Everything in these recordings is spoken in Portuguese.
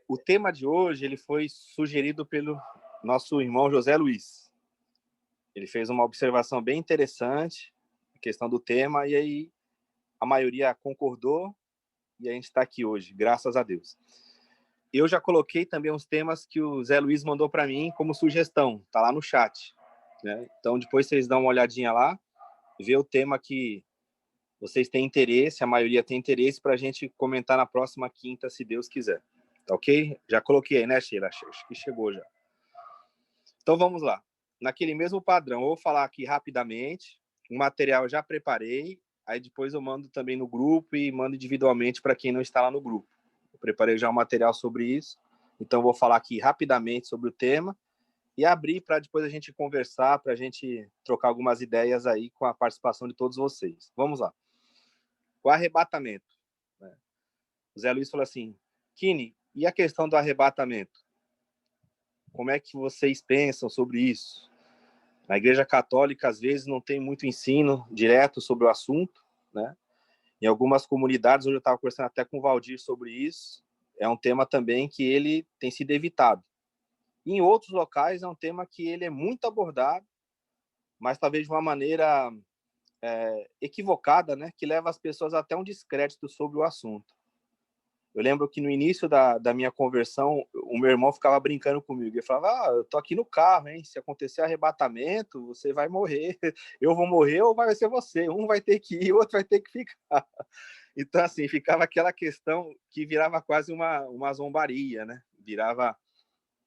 O tema de hoje ele foi sugerido pelo nosso irmão José Luiz. Ele fez uma observação bem interessante, a questão do tema, e aí a maioria concordou, e a gente está aqui hoje, graças a Deus. Eu já coloquei também uns temas que o Zé Luiz mandou para mim como sugestão, tá lá no chat, né? Então depois vocês dão uma olhadinha lá, vê o tema que vocês têm interesse, a maioria tem interesse, para a gente comentar na próxima quinta, se Deus quiser. Tá ok? Já coloquei aí, né, Sheila? Acho que chegou já. Então vamos lá. Naquele mesmo padrão, eu vou falar aqui rapidamente, o material eu já preparei, aí depois eu mando também no grupo e mando individualmente para quem não está lá no grupo. Eu preparei já um material sobre isso, então vou falar aqui rapidamente sobre o tema e abrir para depois a gente conversar, para a gente trocar algumas ideias aí com a participação de todos vocês. Vamos lá. O arrebatamento. Né? O Zé Luiz falou assim, Kini, e a questão do arrebatamento? Como é que vocês pensam sobre isso? Na Igreja Católica, às vezes, não tem muito ensino direto sobre o assunto, né? Em algumas comunidades, hoje eu estava conversando até com o Valdir sobre isso, é um tema também que ele tem sido evitado. E em outros locais, é um tema que ele é muito abordado, mas talvez de uma maneira equivocada, né? Que leva as pessoas até um descrédito sobre o assunto. Eu lembro que no início da minha conversão, o meu irmão ficava brincando comigo. Ele falava, eu tô aqui no carro, hein? Se acontecer arrebatamento, você vai morrer. Eu vou morrer ou vai ser você. Um vai ter que ir, o outro vai ter que ficar. Então, assim, ficava aquela questão que virava quase uma zombaria, né? Virava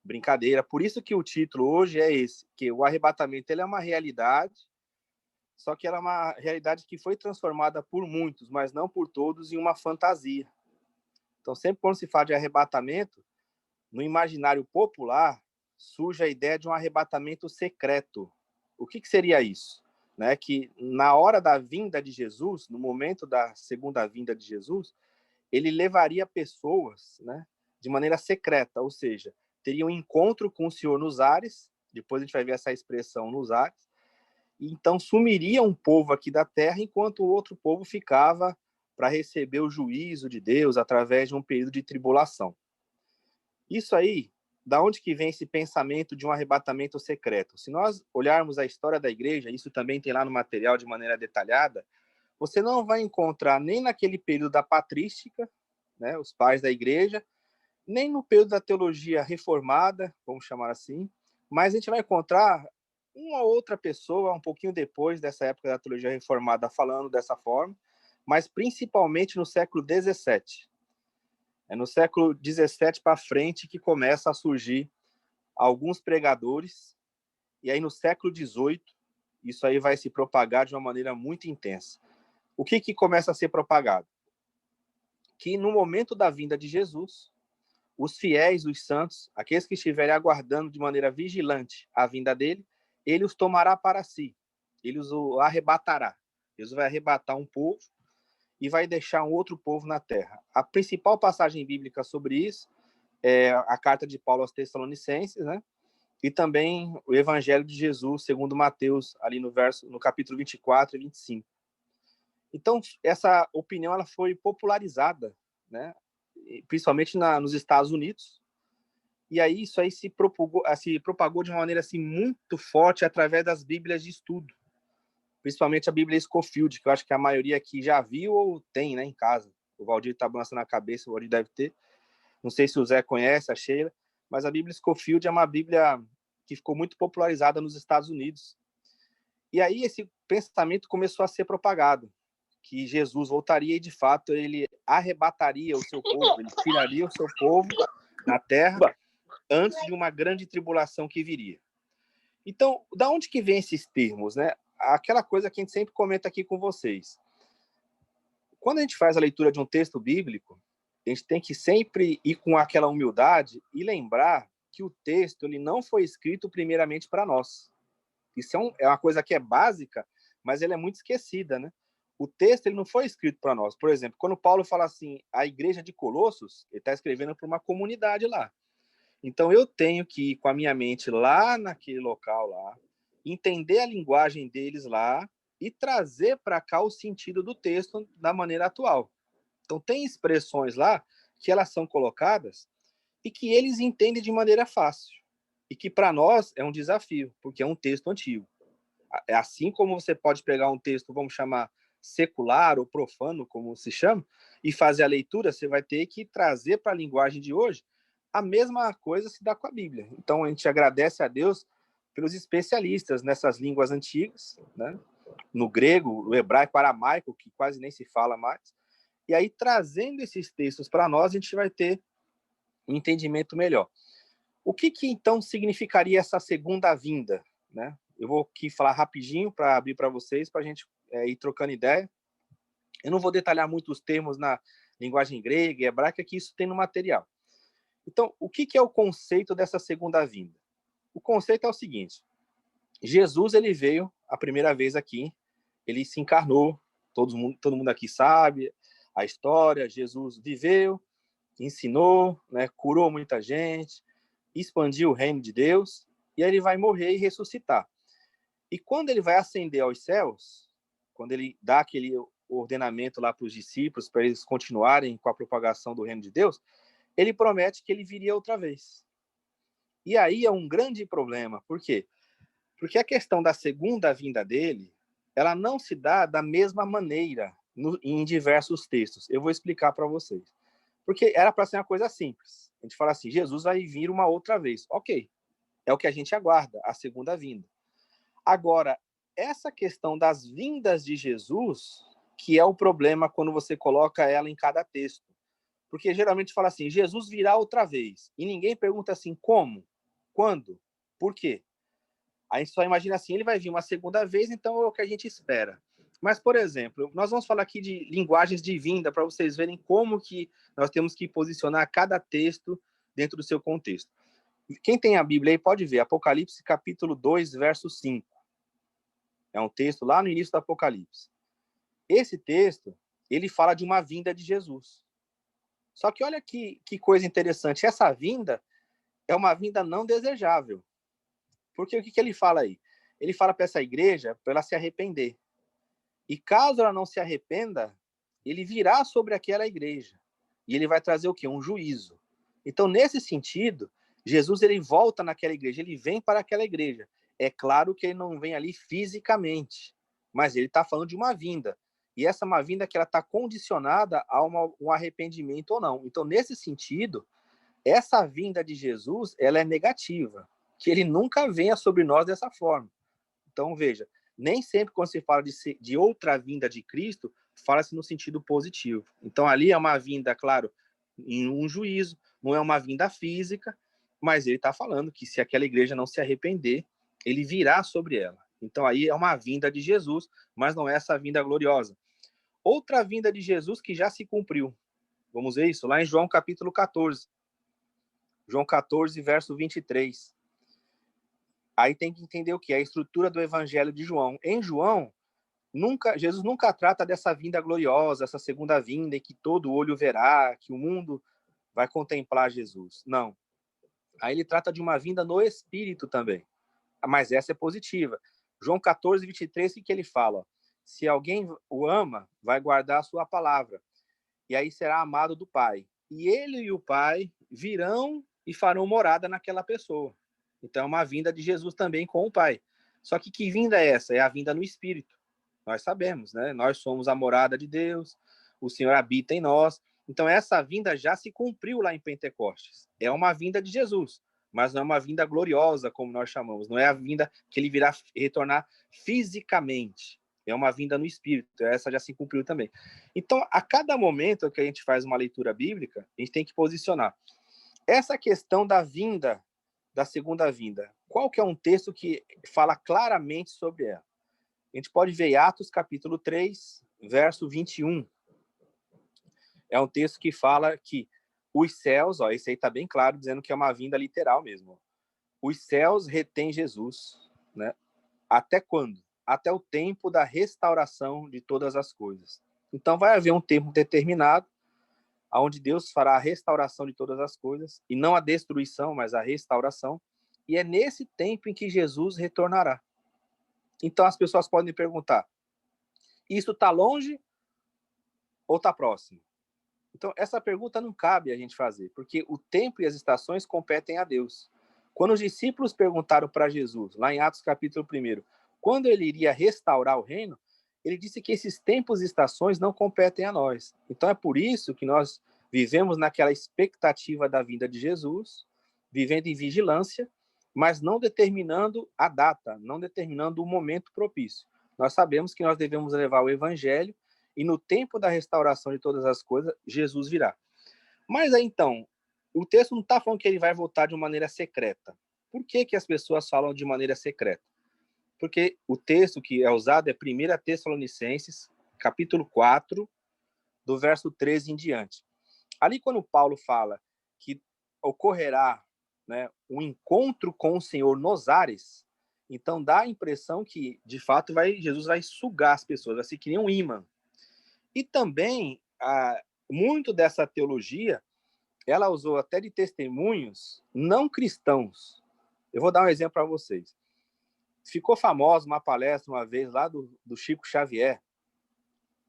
brincadeira. Por isso que o título hoje é esse, que o arrebatamento ele é uma realidade, só que ela é uma realidade que foi transformada por muitos, mas não por todos, em uma fantasia. Então, sempre quando se fala de arrebatamento, no imaginário popular, surge a ideia de um arrebatamento secreto. O que seria isso? Né? Que na hora da vinda de Jesus, no momento da segunda vinda de Jesus, ele levaria pessoas, né, de maneira secreta, ou seja, teria um encontro com o Senhor nos ares, depois a gente vai ver essa expressão nos ares, e então sumiria um povo aqui da terra, enquanto o outro povo ficava para receber o juízo de Deus através de um período de tribulação. Isso aí, da onde que vem esse pensamento de um arrebatamento secreto? Se nós olharmos a história da igreja, isso também tem lá no material de maneira detalhada, você não vai encontrar nem naquele período da patrística, né, os pais da igreja, nem no período da teologia reformada, vamos chamar assim, mas a gente vai encontrar uma outra pessoa um pouquinho depois dessa época da teologia reformada falando dessa forma, mas principalmente no século XVII. É no século XVII para frente que começa a surgir alguns pregadores, e aí no século XVIII isso aí vai se propagar de uma maneira muito intensa. O que começa a ser propagado? Que no momento da vinda de Jesus, os fiéis, os santos, aqueles que estiverem aguardando de maneira vigilante a vinda dele, ele os tomará para si, ele os arrebatará. Deus vai arrebatar um povo e vai deixar um outro povo na terra. A principal passagem bíblica sobre isso é a carta de Paulo aos Tessalonicenses, né? E também o Evangelho de Jesus, segundo Mateus, ali no capítulo 24 e 25. Então, essa opinião ela foi popularizada, né? Principalmente nos Estados Unidos, e aí isso aí se propagou de uma maneira assim, muito forte através das bíblias de estudo, principalmente a Bíblia Scofield, que eu acho que a maioria aqui já viu ou tem, né, em casa. O Valdir está balançando a cabeça, o Valdir deve ter. Não sei se o Zé conhece, a Sheila, mas a Bíblia Scofield é uma Bíblia que ficou muito popularizada nos Estados Unidos. E aí esse pensamento começou a ser propagado, que Jesus voltaria e, de fato, ele arrebataria o seu povo, ele tiraria o seu povo da terra antes de uma grande tribulação que viria. Então, da onde que vem esses termos, né? Aquela coisa que a gente sempre comenta aqui com vocês. Quando a gente faz a leitura de um texto bíblico, a gente tem que sempre ir com aquela humildade e lembrar que o texto ele não foi escrito primeiramente para nós. Isso é uma coisa que é básica, mas ela é muito esquecida, né? O texto ele não foi escrito para nós. Por exemplo, quando Paulo fala assim, a igreja de Colossos, ele está escrevendo para uma comunidade lá. Então eu tenho que ir com a minha mente lá naquele local lá, entender a linguagem deles lá e trazer para cá o sentido do texto da maneira atual. Então tem expressões lá que elas são colocadas e que eles entendem de maneira fácil. E que para nós é um desafio, porque é um texto antigo. É assim como você pode pegar um texto, vamos chamar secular ou profano, como se chama, e fazer a leitura, você vai ter que trazer para a linguagem de hoje. A mesma coisa se dá com a Bíblia. Então a gente agradece a Deus pelos especialistas nessas línguas antigas, né? No grego, no hebraico, aramaico, que quase nem se fala mais. E aí, trazendo esses textos para nós, a gente vai ter um entendimento melhor. O que então significaria essa segunda vinda, né? Eu vou aqui falar rapidinho para abrir para vocês, para a gente ir trocando ideia. Eu não vou detalhar muito os termos na linguagem grega e hebraica, que isso tem no material. Então, o que é o conceito dessa segunda vinda? O conceito é o seguinte: Jesus ele veio a primeira vez aqui, ele se encarnou, todo mundo aqui sabe a história. Jesus viveu, ensinou, né, curou muita gente, expandiu o reino de Deus, e aí ele vai morrer e ressuscitar. E quando ele vai ascender aos céus, quando ele dá aquele ordenamento lá para os discípulos, para eles continuarem com a propagação do reino de Deus, ele promete que ele viria outra vez. E aí é um grande problema. Por quê? Porque a questão da segunda vinda dele, ela não se dá da mesma maneira em diversos textos. Eu vou explicar para vocês. Porque era para ser uma coisa simples. A gente fala assim, Jesus vai vir uma outra vez. Ok, é o que a gente aguarda, a segunda vinda. Agora, essa questão das vindas de Jesus, que é o problema quando você coloca ela em cada texto. Porque geralmente fala assim, Jesus virá outra vez. E ninguém pergunta assim, como? Quando? Por quê? A gente só imagina assim, ele vai vir uma segunda vez, então é o que a gente espera. Mas, por exemplo, nós vamos falar aqui de linguagens de vinda, para vocês verem como que nós temos que posicionar cada texto dentro do seu contexto. Quem tem a Bíblia aí pode ver, Apocalipse capítulo 2, verso 5. É um texto lá no início do Apocalipse. Esse texto, ele fala de uma vinda de Jesus. Só que olha que coisa interessante, essa vinda é uma vinda não desejável. Porque o que ele fala aí? Ele fala para essa igreja para ela se arrepender. E caso ela não se arrependa, ele virá sobre aquela igreja. E ele vai trazer o quê? Um juízo. Então, nesse sentido, Jesus ele volta naquela igreja, ele vem para aquela igreja. É claro que ele não vem ali fisicamente, mas ele está falando de uma vinda. E essa é uma vinda que ela está condicionada a um arrependimento ou não. Então, nesse sentido, essa vinda de Jesus ela é negativa, que ele nunca venha sobre nós dessa forma. Então, veja, nem sempre quando se fala de outra vinda de Cristo, fala-se no sentido positivo. Então, ali é uma vinda, claro, em um juízo, não é uma vinda física, mas ele está falando que se aquela igreja não se arrepender, ele virá sobre ela. Então, aí é uma vinda de Jesus, mas não é essa vinda gloriosa. Outra vinda de Jesus que já se cumpriu. Vamos ver isso lá em João capítulo 14. João 14, verso 23. Aí tem que entender o que? A estrutura do evangelho de João. Em João, Jesus nunca trata dessa vinda gloriosa, essa segunda vinda em que todo olho verá, que o mundo vai contemplar Jesus. Não. Aí ele trata de uma vinda no Espírito também. Mas essa é positiva. João 14, 23, o que ele fala? Se alguém o ama, vai guardar a sua palavra. E aí será amado do Pai. E ele e o Pai virão e farão morada naquela pessoa. Então é uma vinda de Jesus também com o Pai. Só que vinda é essa? É a vinda no Espírito. Nós sabemos, né? Nós somos a morada de Deus, o Senhor habita em nós. Então essa vinda já se cumpriu lá em Pentecostes. É uma vinda de Jesus, mas não é uma vinda gloriosa, como nós chamamos. Não é a vinda que ele virá retornar fisicamente. É uma vinda no Espírito. Essa já se cumpriu também. Então, a cada momento que a gente faz uma leitura bíblica, a gente tem que posicionar. Essa questão da vinda, da segunda vinda, qual que é um texto que fala claramente sobre ela? A gente pode ver Atos capítulo 3, verso 21. É um texto que fala que os céus, ó, esse aí está bem claro, dizendo que é uma vinda literal mesmo. Os céus retêm Jesus, né? Até quando? Até o tempo da restauração de todas as coisas. Então vai haver um tempo determinado onde Deus fará a restauração de todas as coisas, e não a destruição, mas a restauração, e é nesse tempo em que Jesus retornará. Então as pessoas podem perguntar, isso está longe ou está próximo? Então, essa pergunta não cabe a gente fazer, porque o tempo e as estações competem a Deus. Quando os discípulos perguntaram para Jesus, lá em Atos capítulo 1, quando ele iria restaurar o reino, ele disse que esses tempos e estações não competem a nós. Então, é por isso que nós vivemos naquela expectativa da vinda de Jesus, vivendo em vigilância, mas não determinando a data, não determinando o momento propício. Nós sabemos que nós devemos levar o evangelho e no tempo da restauração de todas as coisas, Jesus virá. Mas aí, então, o texto não está falando que ele vai voltar de uma maneira secreta. Por que, que as pessoas falam de maneira secreta? Porque o texto que é usado é 1 Tessalonicenses, capítulo 4, do verso 13 em diante. Ali, quando Paulo fala que ocorrerá, né, um encontro com o Senhor nos ares, então dá a impressão que, de fato, Jesus vai sugar as pessoas, vai ser que nem um imã. E também, muito dessa teologia, ela usou até de testemunhos não cristãos. Eu vou dar um exemplo para vocês. Ficou famosa uma palestra uma vez lá do Chico Xavier,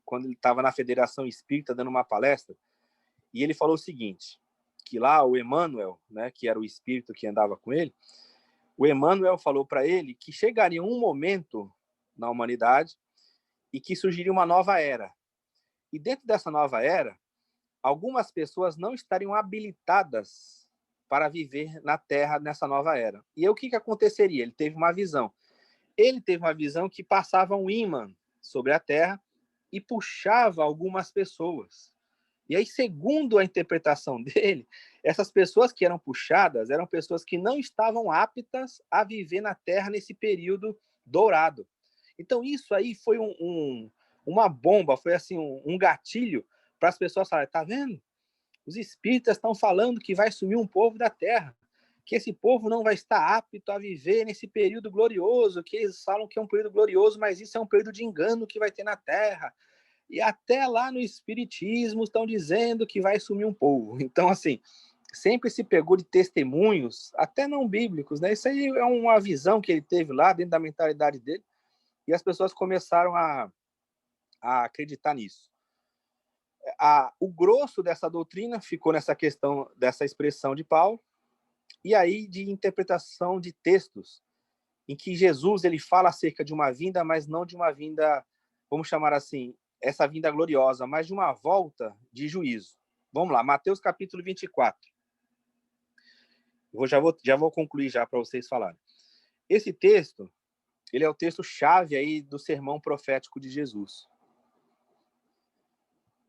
quando ele estava na Federação Espírita dando uma palestra, e ele falou o seguinte, que lá o Emmanuel, né, que era o espírito que andava com ele, o Emmanuel falou para ele que chegaria um momento na humanidade e que surgiria uma nova era. E dentro dessa nova era, algumas pessoas não estariam habilitadas para viver na Terra nessa nova era. E aí o que aconteceria? Ele teve uma visão. Ele teve uma visão que passava um ímã sobre a Terra e puxava algumas pessoas. E aí, segundo a interpretação dele, essas pessoas que eram puxadas eram pessoas que não estavam aptas a viver na Terra nesse período dourado. Então, isso aí foi uma bomba, foi assim um gatilho para as pessoas falarem, tá vendo? Os espíritas estão falando que vai sumir um povo da Terra, que esse povo não vai estar apto a viver nesse período glorioso, que eles falam que é um período glorioso, mas isso é um período de engano que vai ter na Terra. E até lá no Espiritismo estão dizendo que vai sumir um povo. Então, assim, sempre se pegou de testemunhos, até não bíblicos, né? Isso aí é uma visão que ele teve lá dentro da mentalidade dele, e as pessoas começaram a acreditar nisso. O grosso dessa doutrina ficou nessa questão dessa expressão de Paulo, e aí de interpretação de textos, em que Jesus ele fala acerca de uma vinda, mas não de uma vinda, vamos chamar assim, essa vinda gloriosa, mas de uma volta de juízo. Vamos lá, Mateus capítulo 24. Já vou concluir já para vocês falarem. Esse texto, ele é o texto-chave aí do sermão profético de Jesus.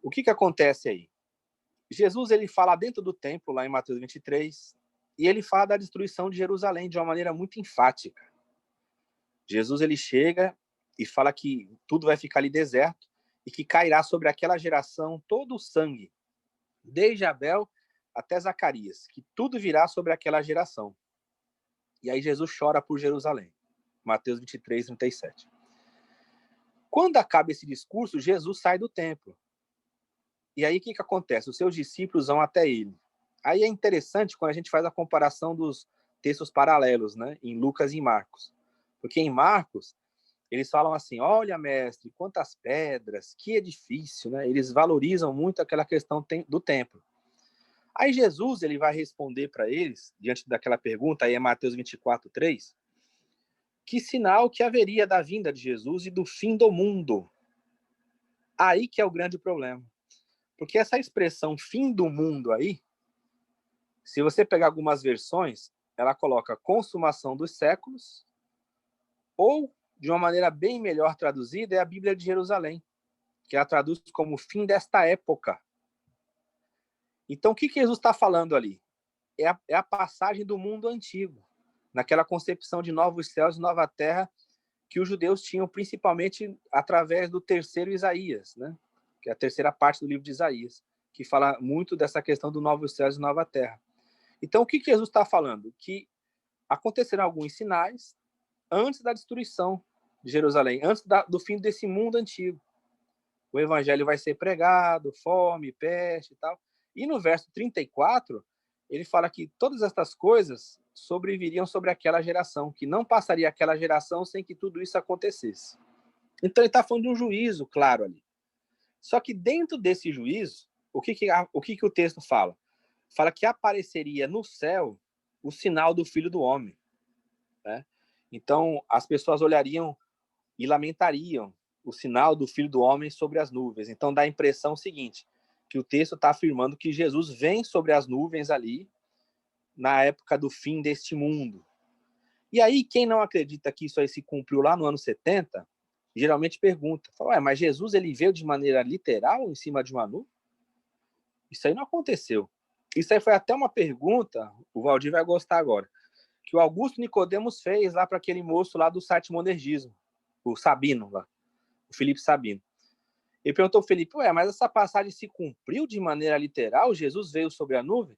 O que acontece aí? Jesus ele fala dentro do templo, lá em Mateus 23, e ele fala da destruição de Jerusalém de uma maneira muito enfática. Jesus ele chega e fala que tudo vai ficar ali deserto e que cairá sobre aquela geração todo o sangue, desde Abel até Zacarias, que tudo virá sobre aquela geração. E aí Jesus chora por Jerusalém. Mateus 23, 37. Quando acaba esse discurso, Jesus sai do templo. E aí o que acontece? Os seus discípulos vão até ele. Aí é interessante quando a gente faz a comparação dos textos paralelos, né, em Lucas e em Marcos. Porque em Marcos, eles falam assim, olha, mestre, quantas pedras, que edifício, né? Eles valorizam muito aquela questão do templo. Aí Jesus ele vai responder para eles, diante daquela pergunta, aí é Mateus 24, 3, que sinal que haveria da vinda de Jesus e do fim do mundo. Aí que é o grande problema. Porque essa expressão fim do mundo aí, se você pegar algumas versões, ela coloca consumação dos séculos, ou, de uma maneira bem melhor traduzida, é a Bíblia de Jerusalém, que ela traduz como fim desta época. Então, o que Jesus está falando ali? É a passagem do mundo antigo, naquela concepção de novos céus e nova terra que os judeus tinham principalmente através do terceiro Isaías, né? Que é a terceira parte do livro de Isaías, que fala muito dessa questão do novos céus e nova terra. Então, o que Jesus está falando? Que acontecerão alguns sinais antes da destruição de Jerusalém, antes do fim desse mundo antigo. O evangelho vai ser pregado, fome, peste e tal. E no verso 34, ele fala que todas estas coisas sobreviriam sobre aquela geração, que não passaria aquela geração sem que tudo isso acontecesse. Então ele está falando de um juízo, claro, ali. Só que dentro desse juízo, o texto fala? Fala que apareceria no céu o sinal do Filho do Homem, né? Então, as pessoas olhariam e lamentariam o sinal do Filho do Homem sobre as nuvens. Então, dá a impressão seguinte, que o texto está afirmando que Jesus vem sobre as nuvens ali, na época do fim deste mundo. E aí, quem não acredita que isso aí se cumpriu lá no ano 70, geralmente pergunta, fala, mas Jesus ele veio de maneira literal em cima de uma nuvem? Isso aí não aconteceu. Isso aí foi até uma pergunta, o Valdir vai gostar agora, que o Augusto Nicodemos fez lá para aquele moço lá do site Monergismo, o Sabino lá, o Felipe Sabino. Ele perguntou ao Felipe, mas essa passagem se cumpriu de maneira literal? Jesus veio sobre a nuvem?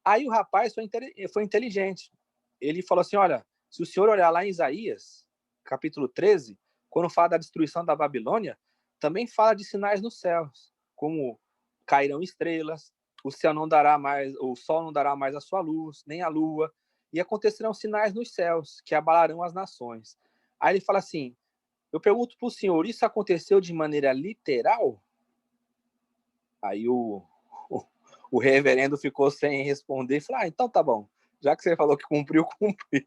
Aí o rapaz foi inteligente. Ele falou assim, olha, se o senhor olhar lá em Isaías, capítulo 13, quando fala da destruição da Babilônia, também fala de sinais nos céus, como cairão estrelas, o sol não dará mais a sua luz, nem a lua, e acontecerão sinais nos céus, que abalarão as nações. Aí ele fala assim, eu pergunto para o senhor, isso aconteceu de maneira literal? Aí o reverendo ficou sem responder e falou, então tá bom, já que você falou que cumpriu, cumpriu.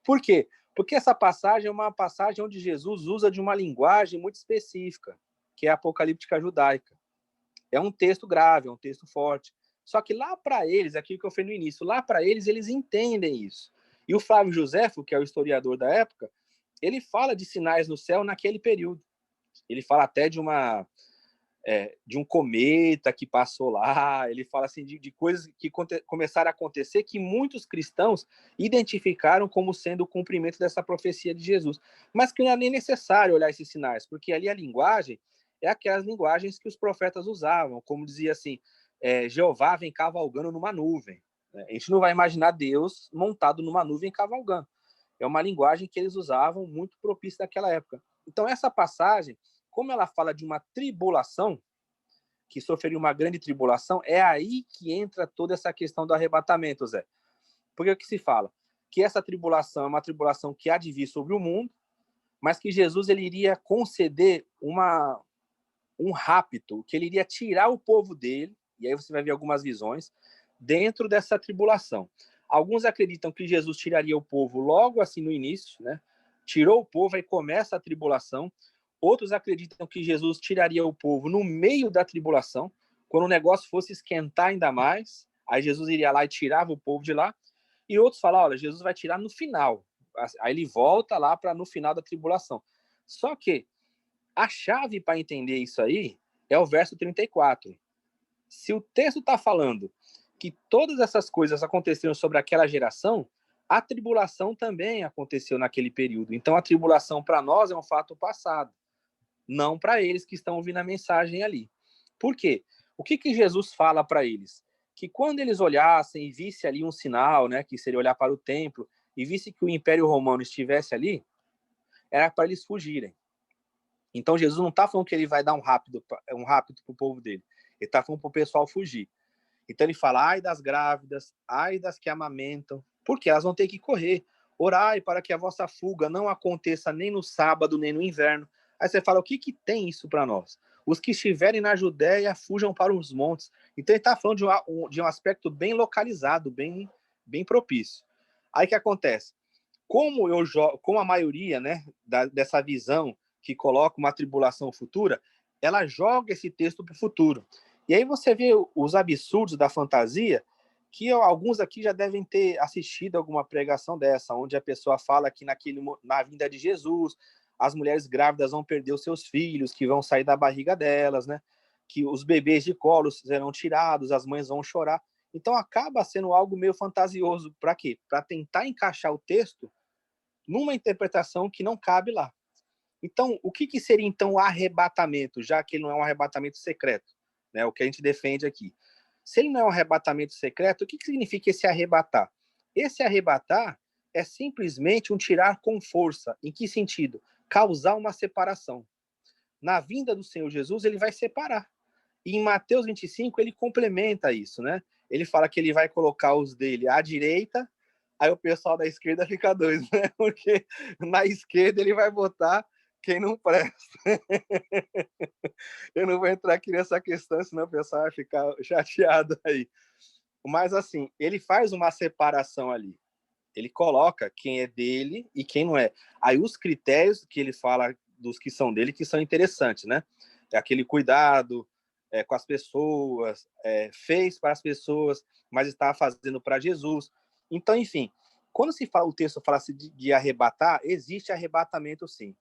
Por quê? Porque essa passagem é uma passagem onde Jesus usa de uma linguagem muito específica, que é a apocalíptica judaica. É um texto grave, é um texto forte. Só que lá para eles, aquilo que eu falei no início, lá para eles entendem isso. E o Flávio Josefo, que é o historiador da época, ele fala de sinais no céu naquele período. Ele fala até de um cometa que passou lá, ele fala assim de coisas que começaram a acontecer que muitos cristãos identificaram como sendo o cumprimento dessa profecia de Jesus, mas que não é nem necessário olhar esses sinais, porque ali a linguagem é aquelas linguagens que os profetas usavam, como dizia assim, Jeová vem cavalgando numa nuvem. A gente não vai imaginar Deus montado numa nuvem cavalgando. É uma linguagem que eles usavam muito propícia daquela época. Então essa passagem, como ela fala de uma tribulação, que sofreria uma grande tribulação, é aí que entra toda essa questão do arrebatamento, Zé. Porque o que se fala? Que essa tribulação é uma tribulação que há de vir sobre o mundo, mas que Jesus ele iria conceder um rapto, que ele iria tirar o povo dele, e aí você vai ver algumas visões, dentro dessa tribulação. Alguns acreditam que Jesus tiraria o povo logo assim no início, né? Tirou o povo, aí começa a tribulação. Outros acreditam que Jesus tiraria o povo no meio da tribulação, quando o negócio fosse esquentar ainda mais, aí Jesus iria lá e tirava o povo de lá. E outros falam, olha, Jesus vai tirar no final. Aí ele volta lá para no final da tribulação. Só que a chave para entender isso aí é o verso 34. Se o texto está falando que todas essas coisas aconteceram sobre aquela geração, a tribulação também aconteceu naquele período. Então, a tribulação para nós é um fato passado, não para eles que estão ouvindo a mensagem ali. Por quê? O que Jesus fala para eles? Que quando eles olhassem e vissem ali um sinal, né, que seria olhar para o templo, e visse que o Império Romano estivesse ali, era para eles fugirem. Então, Jesus não está falando que ele vai dar um rápido para o povo dele. Ele está falando para o pessoal fugir. Então, ele fala, ai das grávidas, ai das que amamentam, porque elas vão ter que correr. Orai para que a vossa fuga não aconteça nem no sábado, nem no inverno. Aí você fala, o que tem isso para nós? Os que estiverem na Judéia fujam para os montes. Então, ele está falando de um aspecto bem localizado, bem propício. Aí o que acontece? Como a maioria, né, dessa visão que coloca uma tribulação futura, ela joga esse texto para o futuro. E aí você vê os absurdos da fantasia, que alguns aqui já devem ter assistido alguma pregação dessa, onde a pessoa fala que na vinda de Jesus, as mulheres grávidas vão perder os seus filhos, que vão sair da barriga delas, né? Que os bebês de colo serão tirados, as mães vão chorar. Então acaba sendo algo meio fantasioso. Para quê? Para tentar encaixar o texto numa interpretação que não cabe lá. Então, o que seria então o arrebatamento, já que ele não é um arrebatamento secreto, né? O que a gente defende aqui. Se ele não é um arrebatamento secreto, o que significa esse arrebatar? Esse arrebatar é simplesmente um tirar com força. Em que sentido? Causar uma separação. Na vinda do Senhor Jesus, ele vai separar. E em Mateus 25, ele complementa isso, né? Ele fala que ele vai colocar os dele à direita, aí o pessoal da esquerda fica doido, né? Porque na esquerda ele vai botar quem não presta. Eu não vou entrar aqui nessa questão, senão o pessoal vai ficar chateado aí. Mas, assim, ele faz uma separação ali. Ele coloca quem é dele e quem não é. Aí os critérios que ele fala dos que são dele, que são interessantes, né? É aquele cuidado com as pessoas, fez para as pessoas, mas estava fazendo para Jesus. Então, enfim, quando se fala, o texto fala de arrebatar, existe arrebatamento sim,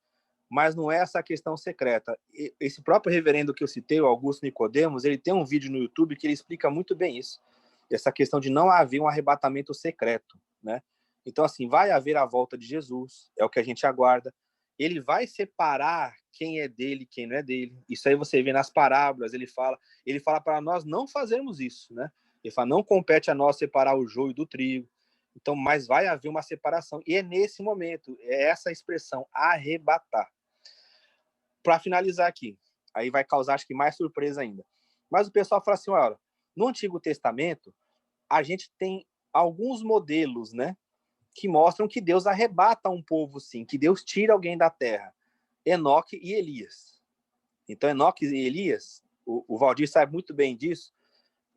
mas não é essa questão secreta. Esse próprio reverendo que eu citei, o Augusto Nicodemos, ele tem um vídeo no YouTube que ele explica muito bem isso, essa questão de não haver um arrebatamento secreto, né? Então, assim, vai haver a volta de Jesus, é o que a gente aguarda. Ele vai separar quem é dele e quem não é dele. Isso aí você vê nas parábolas, ele fala para nós não fazermos isso, né? Ele fala, não compete a nós separar o joio do trigo. Então, mas vai haver uma separação. E é nesse momento, é essa expressão, arrebatar. Para finalizar aqui, aí vai causar, acho que, mais surpresa ainda. Mas o pessoal fala assim, olha, no Antigo Testamento, a gente tem alguns modelos, né? Que mostram que Deus arrebata um povo, sim, que Deus tira alguém da terra. Enoque e Elias. Então, Enoque e Elias, o Valdir sabe muito bem disso,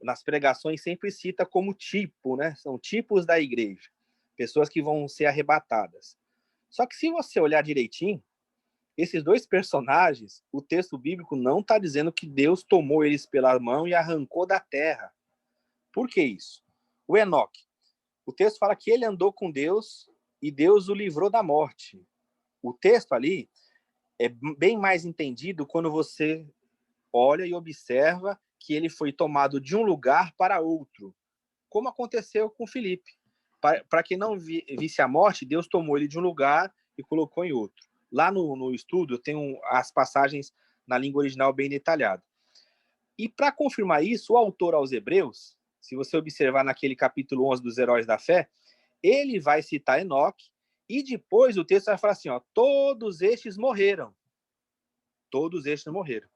nas pregações sempre cita como tipo, né? São tipos da igreja, pessoas que vão ser arrebatadas. Só que se você olhar direitinho, esses dois personagens, o texto bíblico não está dizendo que Deus tomou eles pela mão e arrancou da terra. Por que isso? O Enoque, o texto fala que ele andou com Deus e Deus o livrou da morte. O texto ali é bem mais entendido quando você olha e observa que ele foi tomado de um lugar para outro, como aconteceu com Filipe. Para quem não visse a morte, Deus tomou ele de um lugar e colocou em outro. Lá no estudo tem as passagens na língua original bem detalhadas. E para confirmar isso, o autor aos Hebreus, se você observar naquele capítulo 11 dos Heróis da Fé, ele vai citar Enoque e depois o texto vai falar assim, ó, todos estes morreram. Todos estes morreram.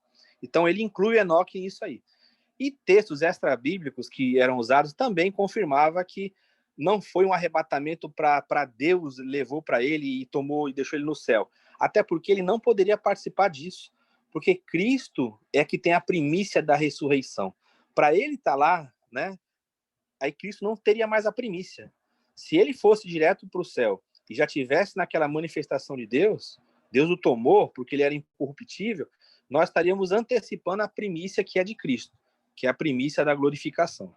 Então ele inclui Enoque nisso aí. E textos extra-bíblicos que eram usados também confirmava que não foi um arrebatamento para Deus, levou para ele e tomou e deixou ele no céu. Até porque ele não poderia participar disso, porque Cristo é que tem a primícia da ressurreição. Para ele estar lá, né? Aí Cristo não teria mais a primícia. Se ele fosse direto para o céu e já tivesse naquela manifestação de Deus, Deus o tomou porque ele era incorruptível, nós estaríamos antecipando a primícia que é de Cristo, que é a primícia da glorificação.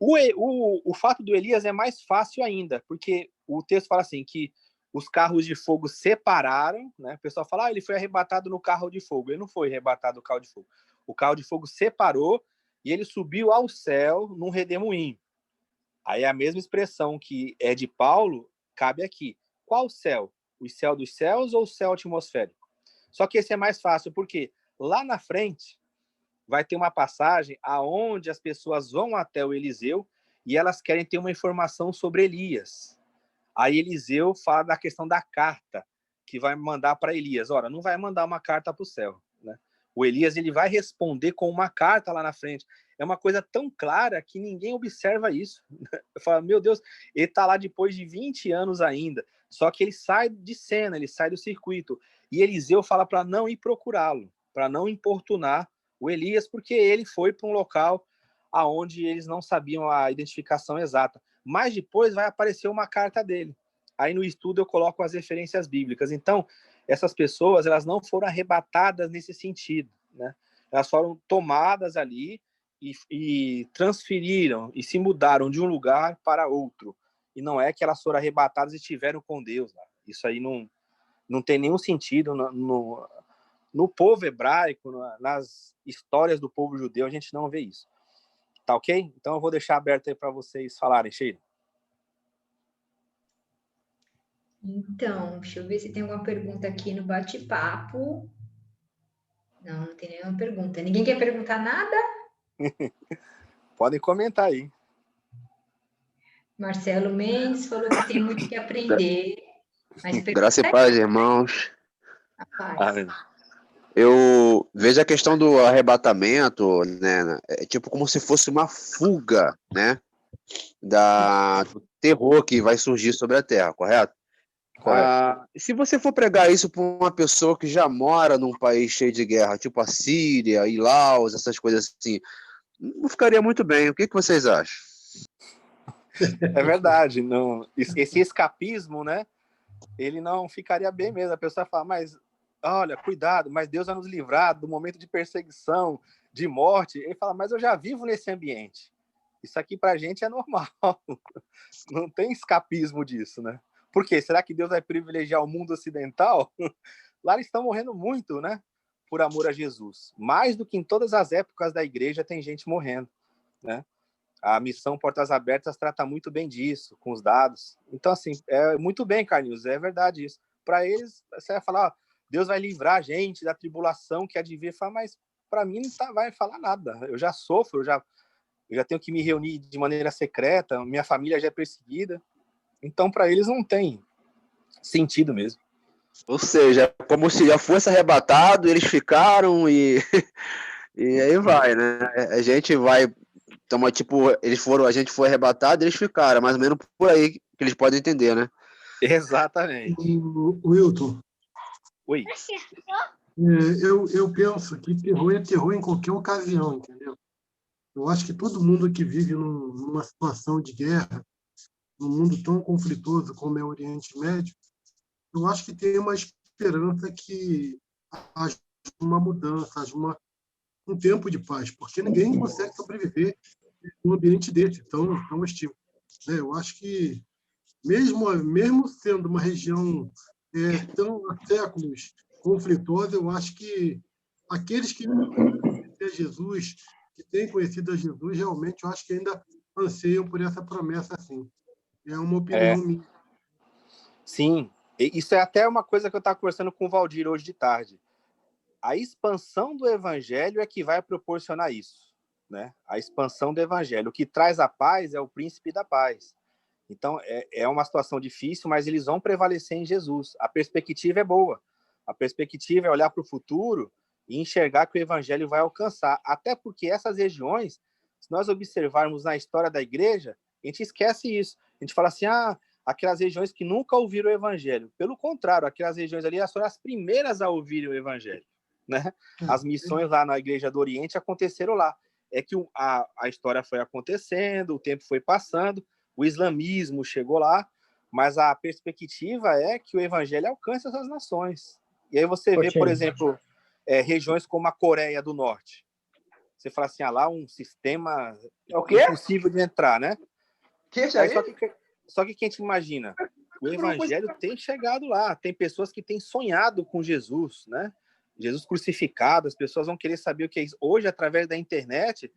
O fato do Elias é mais fácil ainda, porque o texto fala assim, que os carros de fogo separaram, né? O pessoal fala, ele foi arrebatado no carro de fogo. Ele não foi arrebatado no carro de fogo. O carro de fogo separou e ele subiu ao céu num redemoinho. Aí a mesma expressão que é de Paulo cabe aqui. Qual céu? O céu dos céus ou o céu atmosférico? Só que esse é mais fácil, porque lá na frente vai ter uma passagem aonde as pessoas vão até o Eliseu e elas querem ter uma informação sobre Elias. Aí Eliseu fala da questão da carta que vai mandar para Elias. Ora, não vai mandar uma carta para o céu, né? O Elias ele vai responder com uma carta lá na frente. É uma coisa tão clara que ninguém observa isso. Eu falo, meu Deus, ele está lá depois de 20 anos ainda. Só que ele sai de cena, ele sai do circuito. E Eliseu fala para não ir procurá-lo, para não importunar o Elias, porque ele foi para um local aonde eles não sabiam a identificação exata. Mas depois vai aparecer uma carta dele. Aí no estudo eu coloco as referências bíblicas. Então, essas pessoas elas não foram arrebatadas nesse sentido, né? Elas foram tomadas ali e transferiram e se mudaram de um lugar para outro. E não é que elas foram arrebatadas e estiveram com Deus. Né? Isso aí não tem nenhum sentido no povo hebraico, nas histórias do povo judeu, a gente não vê isso. Tá ok? Então eu vou deixar aberto aí para vocês falarem, Sheila. Então, deixa eu ver se tem alguma pergunta aqui no bate-papo. Não tem nenhuma pergunta. Ninguém quer perguntar nada? Podem comentar aí. Marcelo Mendes falou que tem muito que aprender. Mas Graça e paz, irmãos. Paz. Eu vejo a questão do arrebatamento, né? É tipo como se fosse uma fuga, né? Do terror que vai surgir sobre a Terra, correto? Correto. Se você for pregar isso para uma pessoa que já mora num país cheio de guerra, tipo a Síria e Laos, essas coisas assim, não ficaria muito bem. O que vocês acham? É verdade. Não, esse escapismo, né? Ele não ficaria bem mesmo. A pessoa fala, mas olha, cuidado, mas Deus vai nos livrar do momento de perseguição, de morte. Ele fala, mas eu já vivo nesse ambiente. Isso aqui pra gente é normal. Não tem escapismo disso, né? Por quê? Será que Deus vai privilegiar o mundo ocidental? Lá eles estão morrendo muito, né? Por amor a Jesus. Mais do que em todas as épocas da igreja tem gente morrendo, né? A missão Portas Abertas trata muito bem disso, com os dados. Então, assim, é muito bem, Carlinhos, é verdade isso. Para eles, você vai falar, ó, Deus vai livrar a gente da tribulação que há de vir. Fala, mas para mim não vai falar nada. Eu já sofro, eu já tenho que me reunir de maneira secreta, minha família já é perseguida. Então, para eles não tem sentido mesmo. Ou seja, como se já fosse arrebatado, eles ficaram e aí vai, né? A gente vai, então, tipo, a gente foi arrebatado, eles ficaram, mais ou menos por aí que eles podem entender, né? Exatamente. Wilton, Oi. eu penso que terror é terror em qualquer ocasião, entendeu? Eu acho que todo mundo que vive numa situação de guerra, num mundo tão conflituoso como é o Oriente Médio, eu acho que tem uma esperança que haja uma mudança, haja um tempo de paz, porque ninguém consegue sobreviver num ambiente desse, tão hostil. Eu acho que, mesmo sendo uma região tão há séculos conflituosa, eu acho que aqueles que conhecem a Jesus, que têm conhecido a Jesus, realmente eu acho que ainda anseiam por essa promessa, assim. É uma opinião minha. Sim, isso é até uma coisa que eu estava conversando com o Valdir hoje de tarde. A expansão do evangelho é que vai proporcionar isso, né? A expansão do evangelho. O que traz a paz é o príncipe da paz. Então, é uma situação difícil, mas eles vão prevalecer em Jesus. A perspectiva é boa. A perspectiva é olhar para o futuro e enxergar que o evangelho vai alcançar. Até porque essas regiões, se nós observarmos na história da igreja, a gente esquece isso. A gente fala assim, aquelas regiões que nunca ouviram o evangelho. Pelo contrário, aquelas regiões ali foram as primeiras a ouvirem o evangelho, né? As missões lá na Igreja do Oriente aconteceram lá. É que a história foi acontecendo, o tempo foi passando, o islamismo chegou lá, mas a perspectiva é que o evangelho alcance essas nações. E aí você vê, por exemplo, regiões como a Coreia do Norte. Você fala assim, lá um sistema impossível de entrar, né? Só que quem te imagina? O evangelho tem chegado lá, tem pessoas que têm sonhado com Jesus, né? Jesus crucificado, as pessoas vão querer saber o que é isso. Hoje, através da internet,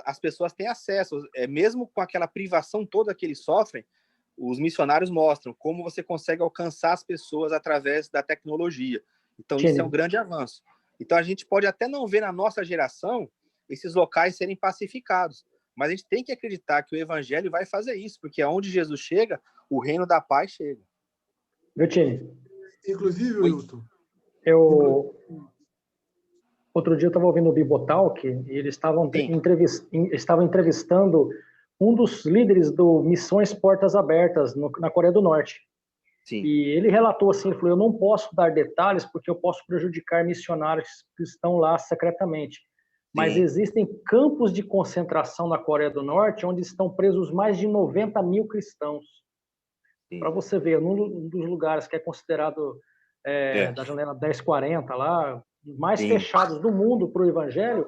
as pessoas têm acesso, mesmo com aquela privação toda que eles sofrem, os missionários mostram como você consegue alcançar as pessoas através da tecnologia. Então, isso é um grande avanço. Então, a gente pode até não ver na nossa geração esses locais serem pacificados, mas a gente tem que acreditar que o evangelho vai fazer isso, porque aonde Jesus chega, o reino da paz chega. Viu, Tini? Inclusive, Wilton, outro dia eu estava ouvindo o Bibotalk e eles estavam entrevistando um dos líderes do Missões Portas Abertas na Coreia do Norte. Sim. E ele relatou assim, ele falou, eu não posso dar detalhes porque eu posso prejudicar missionários que estão lá secretamente. Mas Sim. existem campos de concentração na Coreia do Norte onde estão presos mais de 90 mil cristãos. Para você ver, num dos lugares que é considerado da janela 1040 lá, mais fechados do mundo para o evangelho,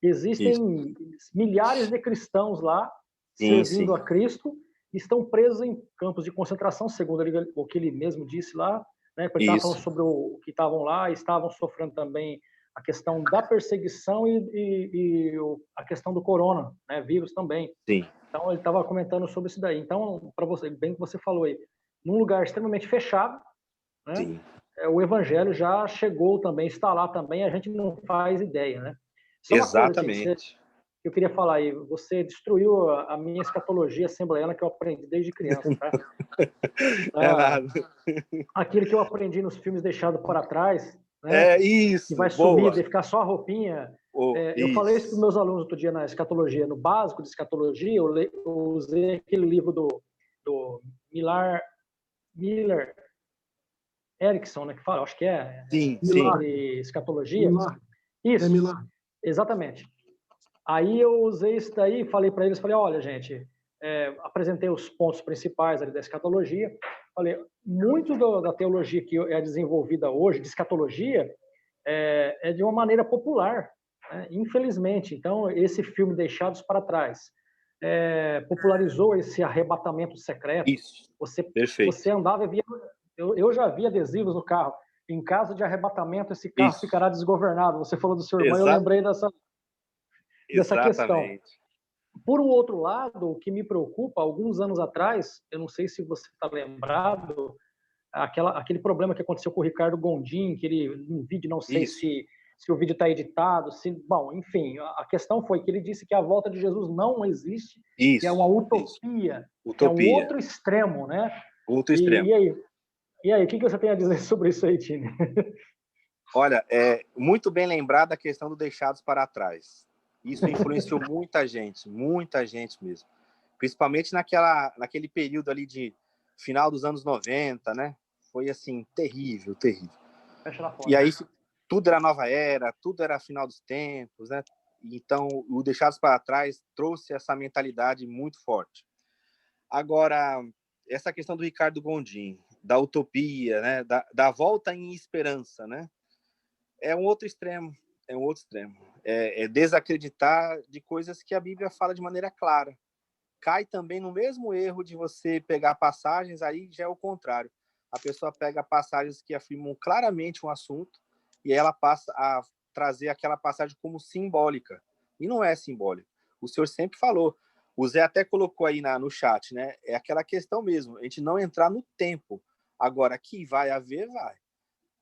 existem milhares de cristãos lá servindo a Cristo, estão presos em campos de concentração, segundo o que ele mesmo disse lá, né? Porque estava falando sobre o que estavam lá, estavam sofrendo também a questão da perseguição e a questão do corona, né? Vírus também. Sim. Então ele estava comentando sobre isso daí. Então, para você, bem que você falou aí, num lugar extremamente fechado, né? Sim. O evangelho já chegou também, está lá também, a gente não faz ideia, né? Só Exatamente. Uma coisa, assim, que eu queria falar aí, você destruiu a minha escatologia assembleiana que eu aprendi desde criança, tá? Nada. Aquilo que eu aprendi nos filmes deixados para trás, né? Isso. Que vai sumir, de ficar só a roupinha. Eu falei isso para os meus alunos outro dia na escatologia, no básico de escatologia, eu usei aquele livro do Miller, Erickson, né, que fala, acho que Sim, sobre escatologia. Millar. Isso, Millar. exatamente. Aí eu usei isso daí, falei para eles, falei, olha, gente, apresentei os pontos principais ali da escatologia, falei, muito da teologia que é desenvolvida hoje, de escatologia, é de uma maneira popular, né? Infelizmente. Então, esse filme Deixados para Trás popularizou esse arrebatamento secreto. Isso, perfeito. Você andava e via... Eu já vi adesivos no carro. Em caso de arrebatamento, esse carro ficará desgovernado. Você falou do seu irmão, eu lembrei dessa questão. Por um outro lado, o que me preocupa, alguns anos atrás, eu não sei se você está lembrado, aquele problema que aconteceu com o Ricardo Gondim, que ele, no vídeo, não sei se o vídeo está editado, bom, enfim, a questão foi que ele disse que a volta de Jesus não existe, que é uma utopia, que é um outro extremo, né? Outro extremo. E aí, o que você tem a dizer sobre isso aí, Tini? Olha, muito bem lembrado a questão do Deixados para Trás. Isso influenciou muita gente mesmo. Principalmente naquele período ali de final dos anos 90, né? Foi, assim, terrível. E aí, tudo era nova era, tudo era final dos tempos, né? Então, o Deixados para Trás trouxe essa mentalidade muito forte. Agora, essa questão do Ricardo Gondim, da utopia, né? Da volta em esperança, né? É um outro extremo. É desacreditar de coisas que a Bíblia fala de maneira clara. Cai também no mesmo erro de você pegar passagens, aí já é o contrário. A pessoa pega passagens que afirmam claramente um assunto e ela passa a trazer aquela passagem como simbólica. E não é simbólica. O senhor sempre falou, o Zé até colocou aí no chat, né? É aquela questão mesmo, a gente não entrar no tempo. Agora, que vai haver, vai.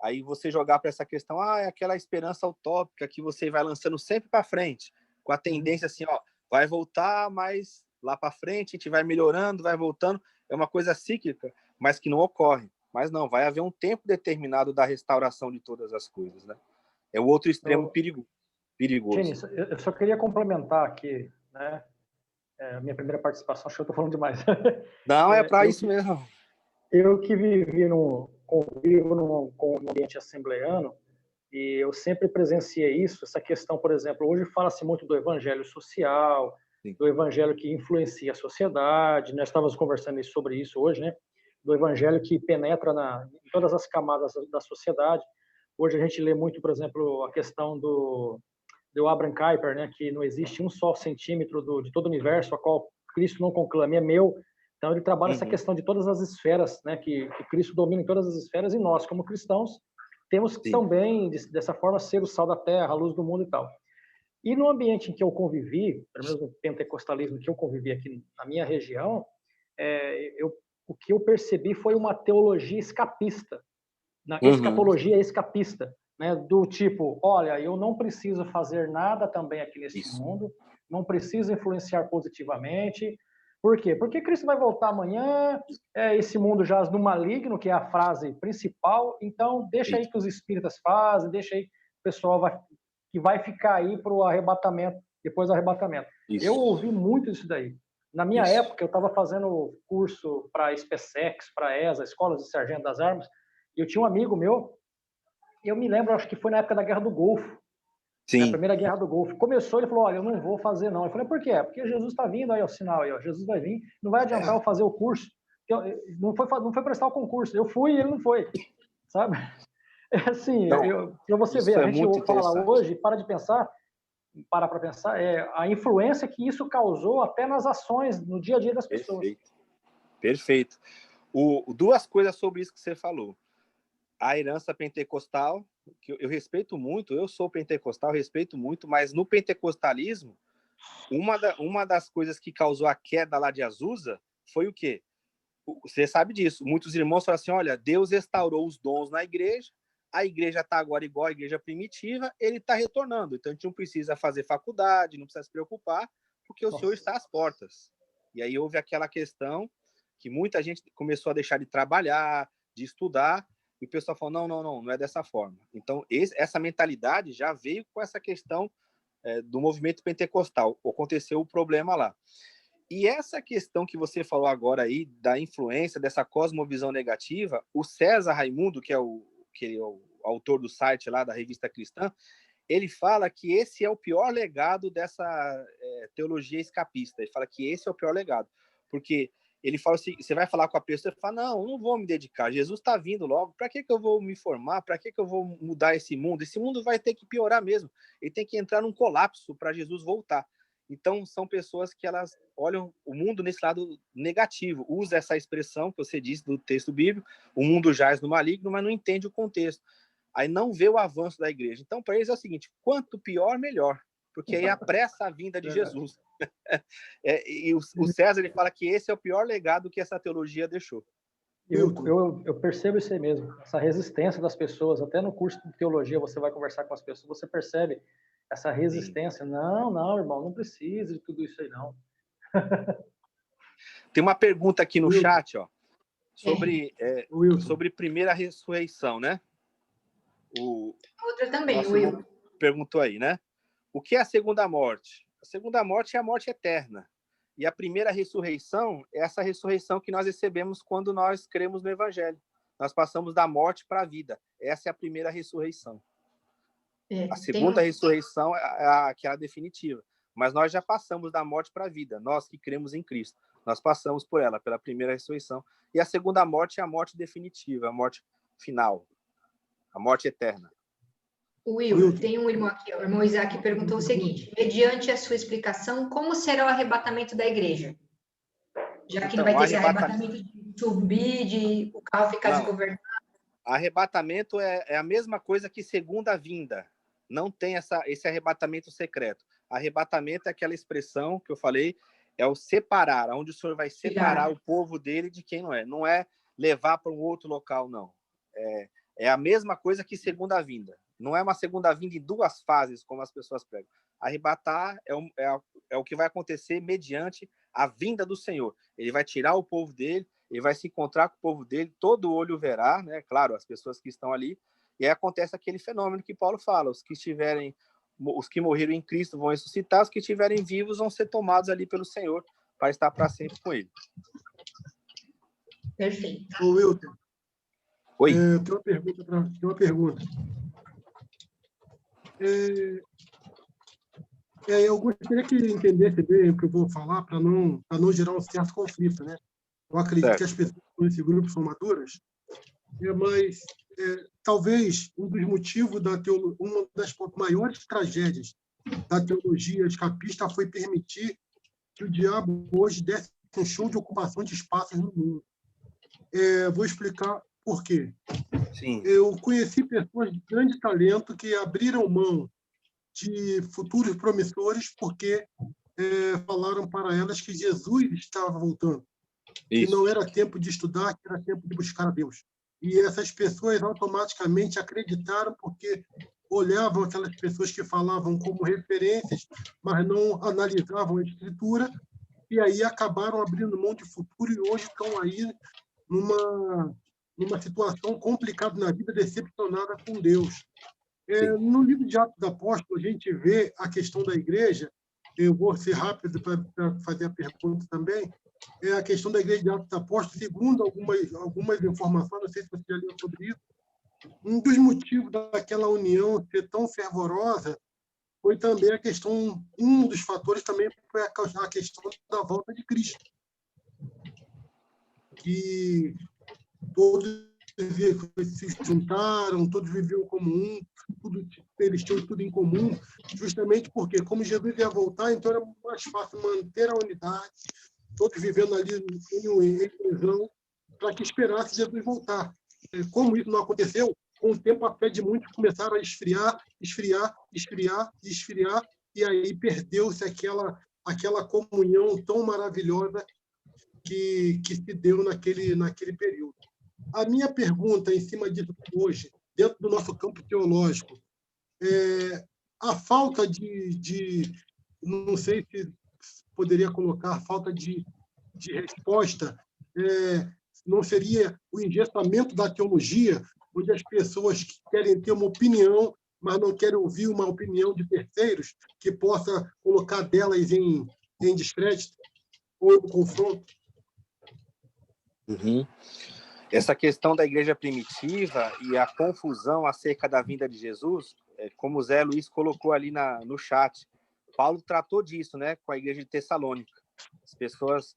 Aí você jogar para essa questão, é aquela esperança utópica que você vai lançando sempre para frente, com a tendência assim, vai voltar, mas lá para frente a gente vai melhorando, vai voltando. É uma coisa cíclica, mas que não ocorre. Mas não, vai haver um tempo determinado da restauração de todas as coisas, né? É o outro extremo perigoso. Tini, eu só queria complementar aqui, né? Minha primeira participação, acho que eu estou falando demais. Não, é para isso mesmo. Eu que convivo num ambiente assembleano, e eu sempre presenciei isso, essa questão, por exemplo, hoje fala-se muito do evangelho social, do evangelho que influencia a sociedade, nós estávamos conversando sobre isso hoje, né? Do evangelho que penetra em todas as camadas da sociedade. Hoje a gente lê muito, por exemplo, a questão do Abraham Kuyper, né? Que não existe um só centímetro de todo o universo a qual Cristo não conclame, é meu. Então ele trabalha essa questão de todas as esferas, né? Que Cristo domina em todas as esferas, e nós, como cristãos, temos que também, dessa forma, ser o sal da terra, a luz do mundo e tal. E no ambiente em que eu convivi, pelo menos no pentecostalismo que eu convivi aqui na minha região, o que eu percebi foi uma teologia escapista, escatologia escapista, né? Do tipo, olha, eu não preciso fazer nada também aqui nesse mundo, não preciso influenciar positivamente. Por quê? Porque Cristo vai voltar amanhã, esse mundo jaz no maligno, que é a frase principal, então deixa aí que os espíritas fazem, deixa aí que o pessoal que vai ficar aí para o arrebatamento, depois do arrebatamento. Eu ouvi muito isso daí. Na minha época, eu estava fazendo curso para a SPSEX, para a ESA, Escolas de Sargento das Armas, e eu tinha um amigo meu, eu me lembro, acho que foi na época da Guerra do Golfo, na primeira Guerra do Golfo. Começou, ele falou, olha, eu não vou fazer não. Eu falei, por quê? Porque Jesus está vindo, aí, ó, o sinal aí, ó, Jesus vai vir, não vai adiantar eu fazer o curso. Não foi prestar o concurso, eu fui e ele não foi, sabe? É assim, para você ver, a gente fala hoje, para pensar, a influência que isso causou até nas ações, no dia a dia das pessoas. Perfeito. Duas coisas sobre isso que você falou. A herança pentecostal, que eu respeito muito, eu sou pentecostal, respeito muito, mas no pentecostalismo, uma das coisas que causou a queda lá de Azusa foi o quê? Você sabe disso. Muitos irmãos falam assim, olha, Deus restaurou os dons na igreja, a igreja está agora igual a igreja primitiva, ele está retornando. Então, a gente não precisa fazer faculdade, não precisa se preocupar, porque o Senhor está às portas. E aí houve aquela questão que muita gente começou a deixar de trabalhar, de estudar, e o pessoal falou, não é dessa forma. Então, essa mentalidade já veio com essa questão do movimento pentecostal. Aconteceu o problema lá. E essa questão que você falou agora aí, da influência dessa cosmovisão negativa, o César Raimundo, que é o autor do site lá da Revista Cristã, ele fala que esse é o pior legado dessa teologia escapista. Ele fala que esse é o pior legado, porque ele fala assim, você vai falar com a pessoa e fala, não vou me dedicar, Jesus está vindo logo, para que eu vou me formar, para que eu vou mudar esse mundo vai ter que piorar mesmo, ele tem que entrar num colapso para Jesus voltar. Então, são pessoas que elas olham o mundo nesse lado negativo, usa essa expressão que você disse do texto bíblico, o mundo jaz no maligno, mas não entende o contexto. Aí não vê o avanço da igreja. Então, para eles é o seguinte, quanto pior, melhor, porque aí apressa a vinda de Jesus. E o César ele fala que esse é o pior legado que essa teologia deixou. Eu percebo isso aí mesmo, essa resistência das pessoas, até no curso de teologia você vai conversar com as pessoas, você percebe essa resistência. Sim. Não, irmão, não precisa de tudo isso aí, não. Tem uma pergunta aqui no chat, ó, sobre primeira ressurreição, né? Outra também, Will. Perguntou aí, né? O que é a segunda morte? A segunda morte é a morte eterna. E a primeira ressurreição é essa ressurreição que nós recebemos quando nós cremos no Evangelho. Nós passamos da morte para a vida. Essa é a primeira ressurreição. A segunda ressurreição é aquela definitiva. Mas nós já passamos da morte para a vida. Nós que cremos em Cristo. Nós passamos por ela, pela primeira ressurreição. E a segunda morte é a morte definitiva, a morte final. A morte eterna. Will, tem um irmão aqui, o irmão Isaac perguntou o seguinte, mediante a sua explicação, como será o arrebatamento da igreja? Já que não vai ter esse arrebatamento de subir, de o carro ficar desgovernado. Arrebatamento é a mesma coisa que segunda vinda. Não tem esse arrebatamento secreto. Arrebatamento é aquela expressão que eu falei, é o separar, onde o Senhor vai separar o povo dele de quem não é. Não é levar para um outro local, não. É a mesma coisa que segunda vinda. Não é uma segunda vinda em duas fases, como as pessoas pregam. Arrebatar é o que vai acontecer mediante a vinda do Senhor. Ele vai tirar o povo dele, ele vai se encontrar com o povo dele, todo olho verá, né? Claro, as pessoas que estão ali. E aí acontece aquele fenômeno que Paulo fala, os que morreram em Cristo vão ressuscitar, os que estiverem vivos vão ser tomados ali pelo Senhor para estar para sempre com ele. Perfeito. Ô, Wilton. Oi. Tem uma pergunta. Eu gostaria que entendesse bem o que eu vou falar para não gerar um certo conflito, né? Eu acredito que as pessoas nesse grupo são maduras, mas talvez um dos motivos uma das maiores tragédias da teologia escapista foi permitir que o diabo hoje desse um show de ocupação de espaços no mundo. Vou explicar por quê. Sim. Eu conheci pessoas de grande talento que abriram mão de futuros promissores porque falaram para elas que Jesus estava voltando. Isso. Que não era tempo de estudar, que era tempo de buscar a Deus. E essas pessoas automaticamente acreditaram porque olhavam aquelas pessoas que falavam como referências, mas não analisavam a Escritura, e aí acabaram abrindo mão de futuro e hoje estão aí numa situação complicada na vida, decepcionada com Deus. No livro de Atos dos Apóstolos, a gente vê a questão da igreja, eu vou ser rápido para fazer a pergunta também, a questão da igreja de Atos dos Apóstolos, segundo algumas informações, não sei se você já leu sobre isso, um dos motivos daquela união ser tão fervorosa foi também um dos fatores também foi a questão da volta de Cristo. Que todos se juntaram, todos viviam como um, eles tinham tudo em comum, justamente porque, como Jesus ia voltar, então era mais fácil manter a unidade, todos vivendo ali em prisão, para que esperasse Jesus voltar. Como isso não aconteceu, com o tempo a fé de muitos começaram a esfriar, e aí perdeu-se aquela comunhão tão maravilhosa que se deu naquele período. A minha pergunta em cima disso hoje, dentro do nosso campo teológico, a falta de não sei se poderia colocar, falta de resposta, não seria o engessamento da teologia, onde as pessoas querem ter uma opinião, mas não querem ouvir uma opinião de terceiros que possa colocar delas em descrédito? o confronto. Uhum. Essa questão da igreja primitiva e a confusão acerca da vinda de Jesus, como o Zé Luiz colocou ali no chat, Paulo tratou disso, né, com a igreja de Tessalônica. As pessoas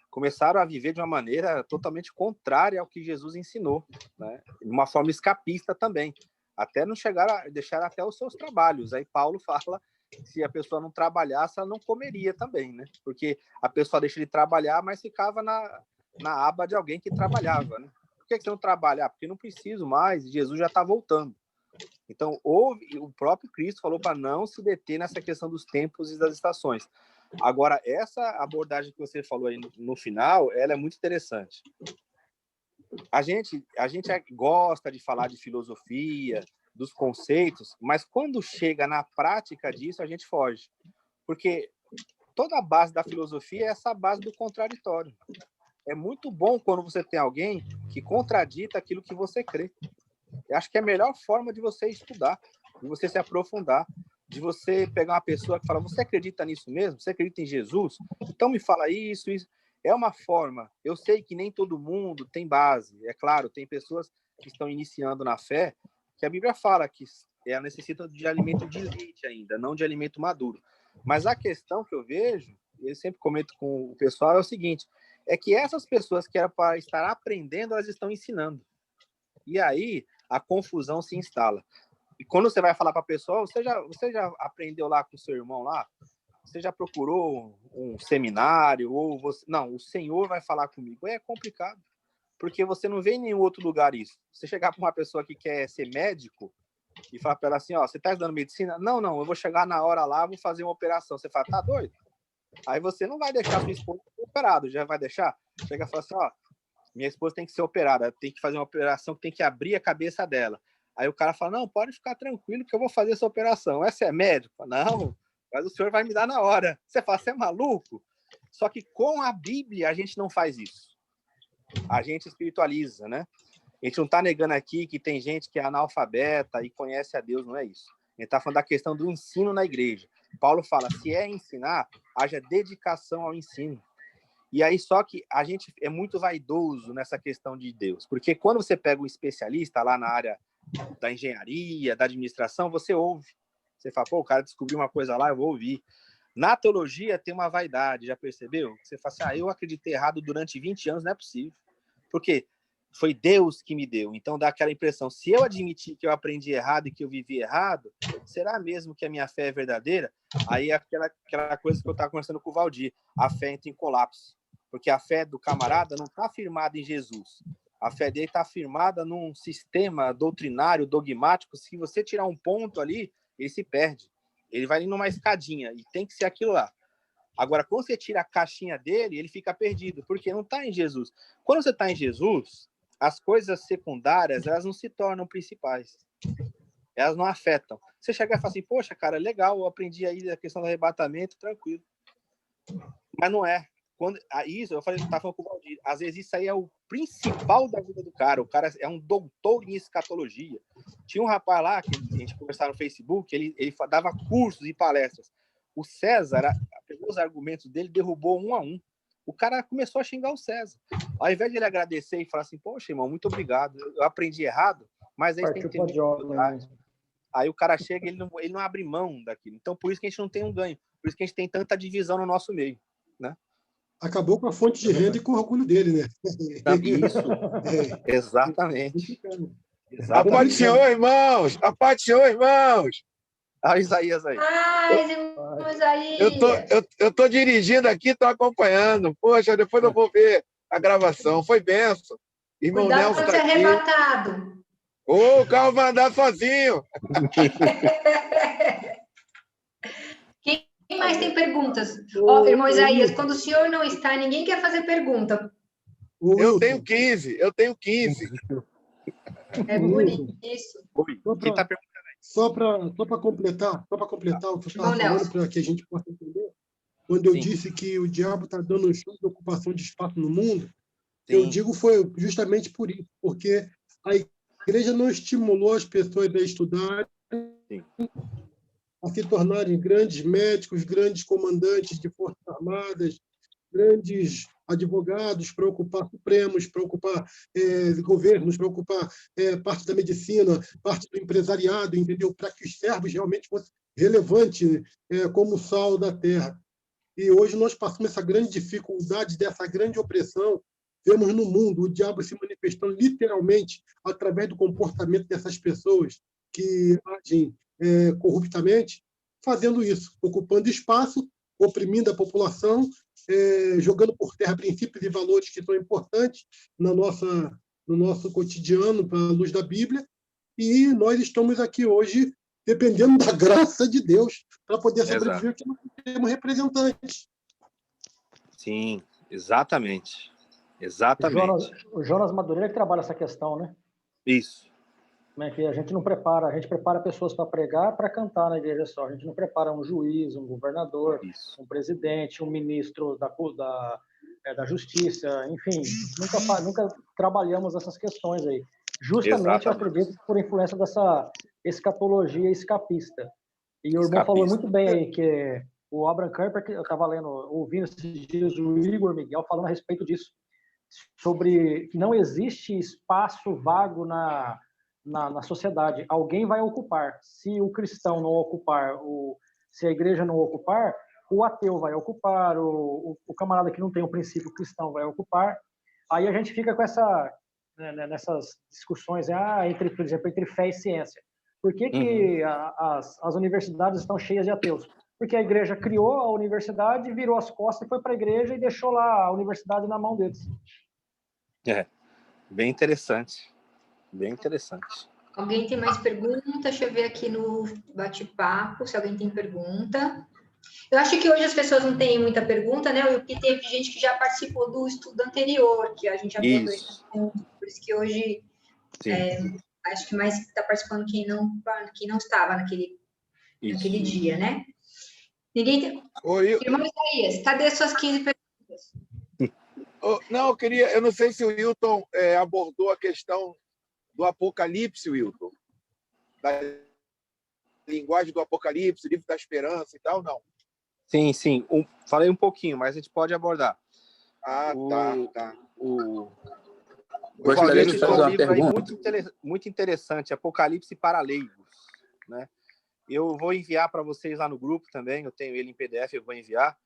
começaram a viver de uma maneira totalmente contrária ao que Jesus ensinou, né, de uma forma escapista também. Até não chegaram a deixar até os seus trabalhos. Aí Paulo fala que se a pessoa não trabalhasse, ela não comeria também, né? Porque a pessoa deixa de trabalhar, mas ficava na aba de alguém que trabalhava, né? Por que você não trabalha? Porque não preciso mais, Jesus já está voltando. Então, o próprio Cristo falou para não se deter nessa questão dos tempos e das estações. Agora, essa abordagem que você falou aí no final, ela é muito interessante. A gente gosta de falar de filosofia, dos conceitos, mas quando chega na prática disso, a gente foge. Porque toda a base da filosofia é essa base do contraditório. É muito bom quando você tem alguém que contradita aquilo que você crê. Eu acho que é a melhor forma de você estudar, de você se aprofundar, de você pegar uma pessoa que fala, você acredita nisso mesmo? Você acredita em Jesus? Então me fala isso. É uma forma. Eu sei que nem todo mundo tem base. É claro, tem pessoas que estão iniciando na fé, que a Bíblia fala que ela necessita de alimento de leite ainda, não de alimento maduro. Mas a questão que eu vejo, eu sempre comento com o pessoal, é o seguinte, é que essas pessoas que eram para estar aprendendo, elas estão ensinando. E aí a confusão se instala. E quando você vai falar para a pessoa, você já aprendeu lá com o seu irmão lá? Você já procurou um seminário? Ou você... Não, o Senhor vai falar comigo. É complicado, porque você não vê em nenhum outro lugar isso. Você chegar para uma pessoa que quer ser médico e falar para ela assim, ó, você está estudando medicina? Não, eu vou chegar na hora lá, vou fazer uma operação. Você fala, tá doido? Aí você não vai deixar sua esposa ser operada, já vai deixar? Chega e fala assim, ó, minha esposa tem que ser operada, tem que fazer uma operação que tem que abrir a cabeça dela. Aí o cara fala, não, pode ficar tranquilo que eu vou fazer essa operação. Essa é médico? Não, mas o senhor vai me dar na hora. Você fala, você é maluco? Só que com a Bíblia a gente não faz isso. A gente espiritualiza, né? A gente não está negando aqui que tem gente que é analfabeta e conhece a Deus, não é isso. A gente está falando da questão do ensino na igreja. Paulo fala, se é ensinar, haja dedicação ao ensino. E aí, só que a gente é muito vaidoso nessa questão de Deus. Porque quando você pega um especialista lá na área da engenharia, da administração, você ouve. Você fala, pô, o cara descobriu uma coisa lá, eu vou ouvir. Na teologia tem uma vaidade, já percebeu? Você fala assim, eu acreditei errado durante 20 anos, não é possível. Por quê? Foi Deus que me deu. Então dá aquela impressão, se eu admitir que eu aprendi errado e que eu vivi errado, será mesmo que a minha fé é verdadeira? Aí é aquela coisa que eu estava conversando com o Valdir, a fé entra em colapso. Porque a fé do camarada não está firmada em Jesus. A fé dele está firmada num sistema doutrinário, dogmático. Se você tirar um ponto ali, ele se perde. Ele vai numa escadinha e tem que ser aquilo lá. Agora, quando você tira a caixinha dele, ele fica perdido, porque não está em Jesus. Quando você está em Jesus, as coisas secundárias, elas não se tornam principais. Elas não afetam. Você chega e fala assim, poxa, cara, legal, eu aprendi aí a questão do arrebatamento, tranquilo. Mas não é. Isso, eu estava falando com o Valdir, às vezes isso aí é o principal da vida do cara. O cara é um doutor em escatologia. Tinha um rapaz lá, que a gente conversava no Facebook, ele dava cursos e palestras. O César pegou os argumentos dele, derrubou um a um. O cara começou a xingar o César. Ao invés de ele agradecer e falar assim, poxa, irmão, muito obrigado, eu aprendi errado, mas aí tem que ter dificuldade. Aí o cara chega e ele não abre mão daquilo. Então, por isso que a gente não tem um ganho. Por isso que a gente tem tanta divisão no nosso meio, né? Acabou com a fonte de renda e com o orgulho dele, né? Isso, exatamente. A paz do Senhor, irmãos! A paz do Senhor, irmãos! Olha o Isaías aí. Eu tô dirigindo aqui, estou acompanhando. Poxa, depois eu vou ver a gravação. Foi benção. Irmão Cuidado Nelson para ser arrebatado. O carro vai andar sozinho. Quem mais tem perguntas? Irmão Isaías, quando o senhor não está, ninguém quer fazer pergunta. Eu tenho 15. É bonito isso. Quem tá perguntando aí? Só para completar o que eu estava falando, para que a gente possa entender, quando eu disse que o diabo está dando um show de ocupação de espaço no mundo, eu digo foi justamente por isso, porque a igreja não estimulou as pessoas a estudarem, a se tornarem grandes médicos, grandes comandantes de forças armadas, grandes advogados para ocupar supremos, para ocupar governos, para ocupar parte da medicina, parte do empresariado, entendeu? Para que os servos realmente fossem relevantes como o sal da terra. E hoje nós passamos essa grande dificuldade, dessa grande opressão. Vemos no mundo o diabo se manifestando literalmente através do comportamento dessas pessoas que agem corruptamente, fazendo isso, ocupando espaço, oprimindo a população, jogando por terra princípios e valores que são importantes no nosso cotidiano, à luz da Bíblia, e nós estamos aqui hoje dependendo da graça de Deus para poder sobreviver, porque nós temos representantes. Sim, exatamente. Exatamente. O Jonas Madureira que trabalha essa questão, né? Isso. Como é que a gente não prepara, a gente prepara pessoas para pregar, para cantar na igreja só. A gente não prepara um juiz, um governador, um presidente, um ministro da justiça, enfim, nunca trabalhamos essas questões aí. Justamente, eu acredito, por influência dessa escatologia escapista. E o irmão falou muito bem aí, que o Abraham Kuyper, que eu estava ouvindo esses dias o Igor Miguel falando a respeito disso, sobre que não existe espaço vago na sociedade. Alguém vai ocupar. Se o cristão não ocupar, se a igreja não ocupar, o ateu vai ocupar, o camarada que não tem um princípio cristão vai ocupar. Aí a gente fica com nessas discussões, por exemplo, entre fé e ciência. Por que as universidades estão cheias de ateus? Porque a igreja criou a universidade, virou as costas e foi para a igreja e deixou lá a universidade na mão deles. Bem interessante. Bem interessante. Alguém tem mais pergunta? Deixa eu ver aqui no bate-papo se alguém tem pergunta. Eu acho que hoje as pessoas não têm muita pergunta, né? Porque teve gente que já participou do estudo anterior, que a gente abordou esse assunto. Por isso que hoje acho que mais está participando quem não estava naquele dia, né? Ninguém tem... Irmão Isaías, cadê suas 15 perguntas? Não, eu não sei se o Wilton abordou a questão do Apocalipse, Wilton. Da linguagem do Apocalipse, livro da esperança e tal, não? Sim. Falei um pouquinho, mas a gente pode abordar. Tá. Gostaria de fazer uma pergunta. Muito interessante, Apocalipse para leigos, né? Eu vou enviar para vocês lá no grupo também, eu tenho ele em PDF, eu vou enviar.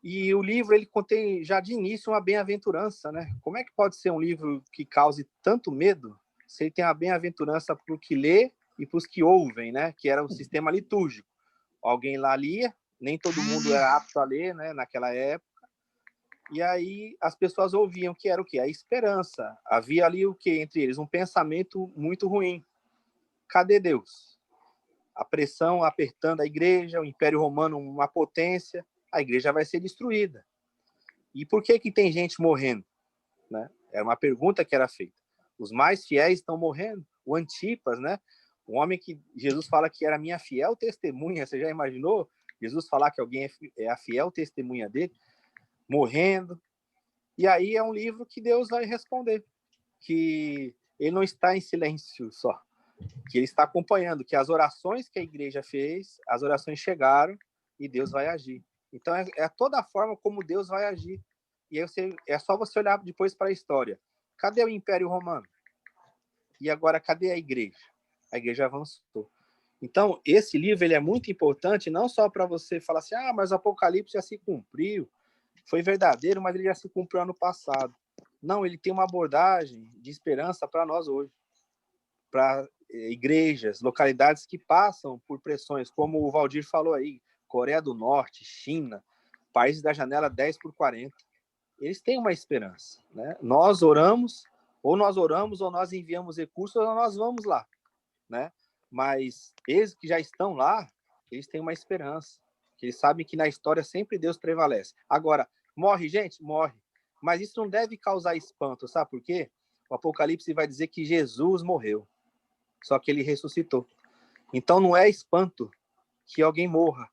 E o livro, ele contém já de início uma bem-aventurança, né? Como é que pode ser um livro que cause tanto medo se ele tem a bem-aventurança para o que lê e para os que ouvem, né? Que era o sistema litúrgico. Alguém lá lia, nem todo mundo era apto a ler, né? Naquela época. E aí as pessoas ouviam que era o quê? A esperança. Havia ali o quê? Entre eles um pensamento muito ruim. Cadê Deus? A pressão apertando a igreja, o Império Romano uma potência, a igreja vai ser destruída. E por que tem gente morrendo? Né? Era uma pergunta que era feita. Os mais fiéis estão morrendo. O Antipas, né? Um homem que Jesus fala que era minha fiel testemunha. Você já imaginou? Jesus falar que alguém é a fiel testemunha dele, morrendo. E aí é um livro que Deus vai responder. Que ele não está em silêncio só. Que ele está acompanhando, que as orações que a igreja fez, as orações chegaram e Deus vai agir. Então, é toda a forma como Deus vai agir. E aí é só você olhar depois para a história. Cadê o Império Romano? E agora, cadê a igreja? A igreja avançou. Então, esse livro ele é muito importante, não só para você falar assim, mas o Apocalipse já se cumpriu, foi verdadeiro, mas ele já se cumpriu ano passado. Não, ele tem uma abordagem de esperança para nós hoje. Para igrejas, localidades que passam por pressões, como o Valdir falou aí, Coreia do Norte, China, países da janela 10x40. Eles têm uma esperança, né? Nós oramos, ou nós enviamos recursos, ou nós vamos lá, né? Mas eles que já estão lá, eles têm uma esperança, que eles sabem que na história sempre Deus prevalece. Agora, morre gente? Morre. Mas isso não deve causar espanto, sabe por quê? O Apocalipse vai dizer que Jesus morreu, só que ele ressuscitou. Então não é espanto que alguém morra.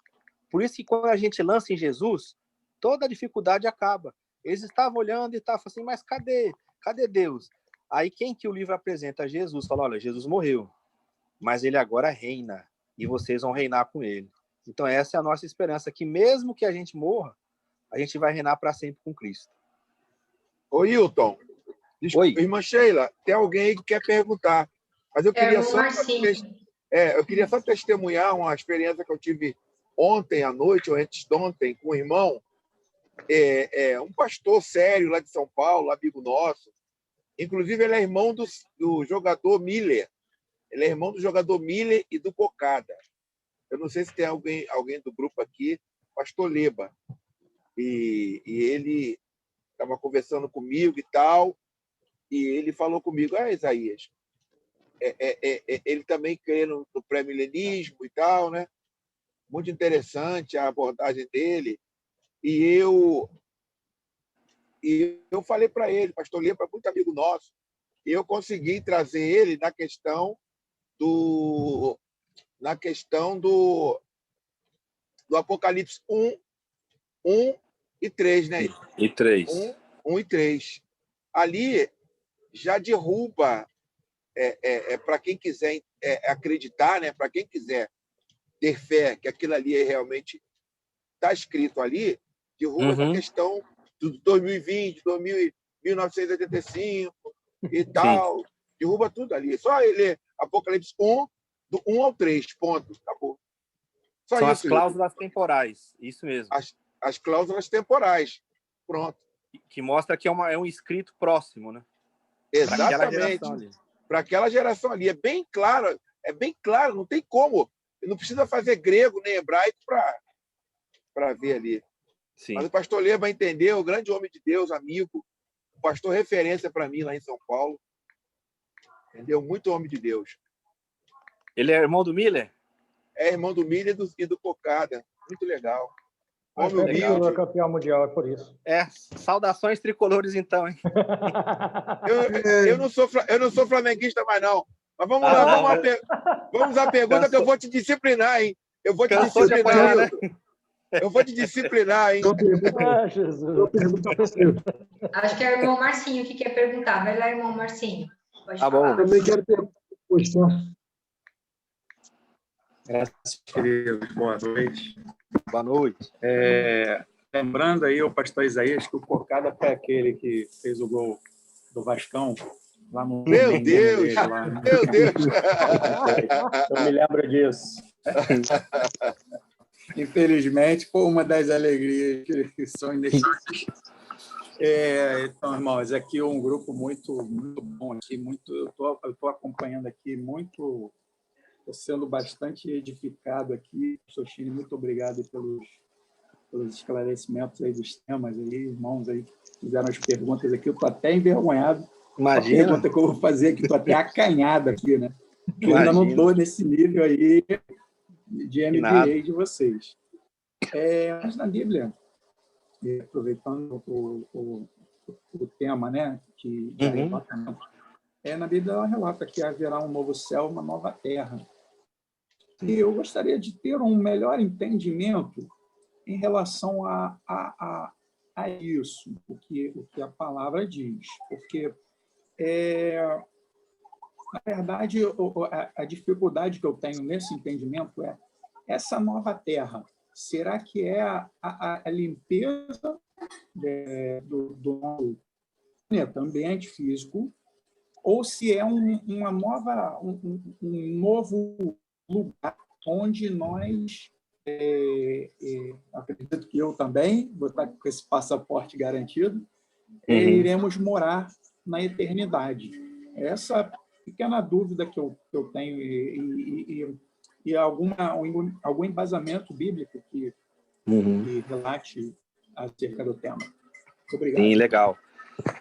Por isso que quando a gente lança em Jesus, toda a dificuldade acaba. Eles estavam olhando e estavam assim, mas cadê Deus? Aí quem que o livro apresenta? Jesus. Fala, olha, Jesus morreu, mas ele agora reina. e vocês vão reinar com ele. Então essa é a nossa esperança, que mesmo que a gente morra, a gente vai reinar para sempre com Cristo. Ô, Hilton, desculpa, Oi. irmã Sheila, tem alguém aí que quer perguntar, mas eu queria eu queria só testemunhar uma experiência que eu tive ontem à noite, ou antes de ontem, com um irmão, um pastor sério lá de São Paulo, amigo nosso. Inclusive, ele é irmão do jogador Miller. Ele é irmão do jogador Miller e do Cocada. Eu não sei se tem alguém do grupo aqui, pastor Leba. E ele estava conversando comigo e tal, e ele falou comigo, Isaías, ele também crê no pré-milenismo e tal, né? Muito interessante a abordagem dele. E eu falei para ele, pastor Leba é muito amigo nosso, e eu consegui trazer ele na questão do Apocalipse 1 e 3, né? E 3. 1 e 3. Ali já derruba, para quem quiser acreditar, né? Para quem quiser ter fé que aquilo ali realmente está escrito ali, derruba essa questão do 2020, 1985 e tal. Sim. Derruba tudo ali. Só ele, Apocalipse 1, do 1 ao 3, ponto. Acabou. Só são isso, as cláusulas temporais, isso mesmo. As cláusulas temporais. Pronto. Que mostra que é um escrito próximo, né? Exatamente. Para aquela geração ali. É bem claro, não tem como. Não precisa fazer grego nem hebraico para ver ali. Sim. Mas o pastor Leba entendeu, o grande homem de Deus, amigo, o pastor referência para mim lá em São Paulo. Entendeu? Muito homem de Deus. Ele é irmão do Miller? É irmão do Miller e do Cocada. Muito legal. Homem humilde. É campeão mundial, é por isso. Saudações tricolores, então, hein? Eu não sou flamenguista mais, não. Mas vamos lá, vamos à pergunta que eu vou te disciplinar, hein? Eu vou te disciplinar, né? Eu vou te disciplinar, hein? Jesus. Acho que é o irmão Marcinho que quer perguntar. Vai lá, irmão Marcinho. Pode falar. Eu também quero perguntar. Graças, queridos. Boa noite. Boa noite. Lembrando aí o pastor Isaías que o Cocada foi aquele que fez o gol do Vascão lá no... Meu Deus! Lá, né? Meu Deus! Eu me lembro disso. Infelizmente, foi uma das alegrias que são inesquecíveis. Então, irmãos, aqui é um grupo muito, muito bom. Aqui, eu estou acompanhando aqui muito... Estou sendo bastante edificado aqui. Sochine, muito obrigado pelos esclarecimentos aí dos temas, aí, irmãos aí que fizeram as perguntas aqui. Eu estou até envergonhado. Imagina. A pergunta que eu vou fazer aqui, estou até acanhado aqui, né? Eu ainda não estou nesse nível aí de MBA de vocês. Mas na Bíblia, aproveitando o tema, né, de arrebatamento, na Bíblia ela relata que haverá um novo céu, uma nova terra. E eu gostaria de ter um melhor entendimento em relação a isso, o que a palavra diz. Porque, na verdade, a dificuldade que eu tenho nesse entendimento é essa nova terra. Será que é a limpeza do nosso planeta, ambiente físico, ou se é um novo lugar onde nós, acredito que eu também, vou estar com esse passaporte garantido, iremos morar na eternidade. Essa pequena dúvida que eu tenho e algum embasamento bíblico que relate acerca do tema. Obrigado. Sim, legal.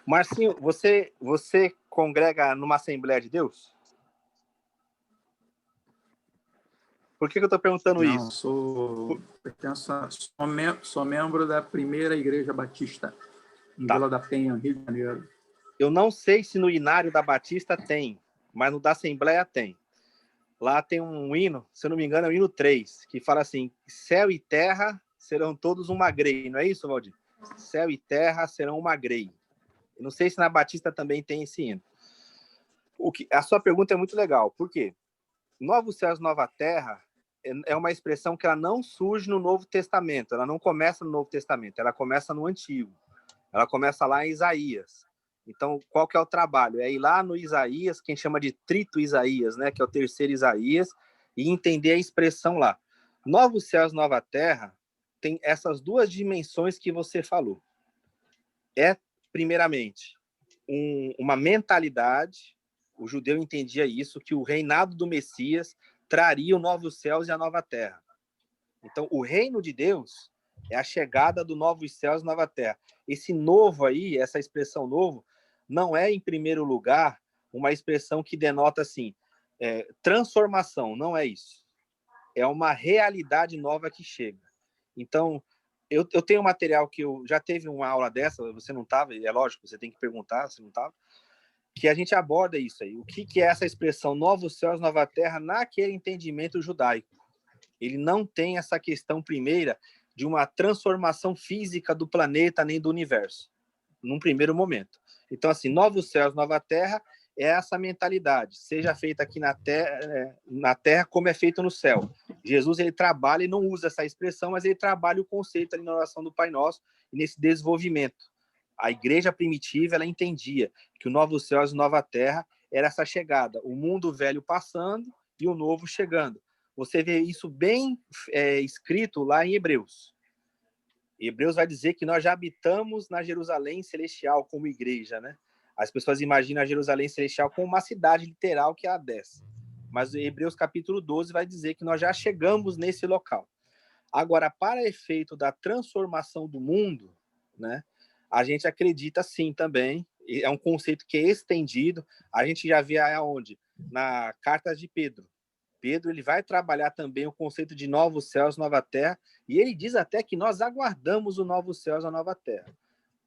Marcinho, você congrega numa Assembleia de Deus? Por que eu estou perguntando isso? Sou membro da Primeira Igreja Batista, em Vila da Penha, Rio de Janeiro. Eu não sei se no Inário da Batista tem, mas no da Assembleia tem. Lá tem um hino, se eu não me engano, é o hino 3, que fala assim: céu e terra serão todos uma grei. Não é isso, Valdir? Céu e terra serão uma grei. Eu não sei se na Batista também tem esse hino. A sua pergunta é muito legal. Por quê? Novos céus, nova terra é uma expressão que ela não surge no Novo Testamento, ela não começa no Novo Testamento, ela começa no Antigo. Ela começa lá em Isaías. Então, qual que é o trabalho? É ir lá no Isaías, que a gente chama de Trito Isaías, né, que é o terceiro Isaías, e entender a expressão lá. Novos céus, nova terra, tem essas duas dimensões que você falou. É, primeiramente, uma mentalidade, o judeu entendia isso, que o reinado do Messias traria os novos céus e a nova terra. Então, o reino de Deus é a chegada do novos céus e nova terra. Esse novo aí, essa expressão novo, não é, em primeiro lugar, uma expressão que denota, assim, transformação, não é isso. É uma realidade nova que chega. Então, eu tenho um material que eu já teve uma aula dessa, você não estava, é lógico, você tem que perguntar, você não estava, que a gente aborda isso aí. O que é essa expressão novos céus, nova terra, naquele entendimento judaico? Ele não tem essa questão primeira de uma transformação física do planeta nem do universo, num primeiro momento. Então, assim, novos céus, nova terra, é essa mentalidade. Seja feita aqui na terra como é feito no céu. Jesus, ele trabalha e não usa essa expressão, mas ele trabalha o conceito ali na oração do Pai Nosso e nesse desenvolvimento. A igreja primitiva, ela entendia que o novos céus e nova terra era essa chegada, o mundo velho passando e o novo chegando. Você vê isso bem escrito lá em Hebreus. Hebreus vai dizer que nós já habitamos na Jerusalém celestial como igreja, né? As pessoas imaginam a Jerusalém celestial como uma cidade literal que é a dessa. Mas Hebreus capítulo 12 vai dizer que nós já chegamos nesse local. Agora, para efeito da transformação do mundo, né, a gente acredita sim também, é um conceito que é estendido, a gente já vê aonde? Na carta de Pedro. Pedro, ele vai trabalhar também o conceito de novos céus, nova terra, e ele diz até que nós aguardamos o novos céus, a nova terra.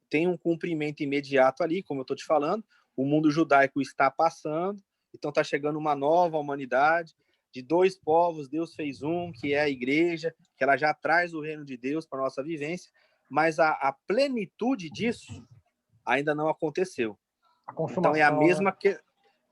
Tem um cumprimento imediato ali, como eu estou te falando, o mundo judaico está passando, então está chegando uma nova humanidade, de dois povos, Deus fez um, que é a igreja, que ela já traz o reino de Deus para a nossa vivência, mas a plenitude disso ainda não aconteceu. Então é a mesma que...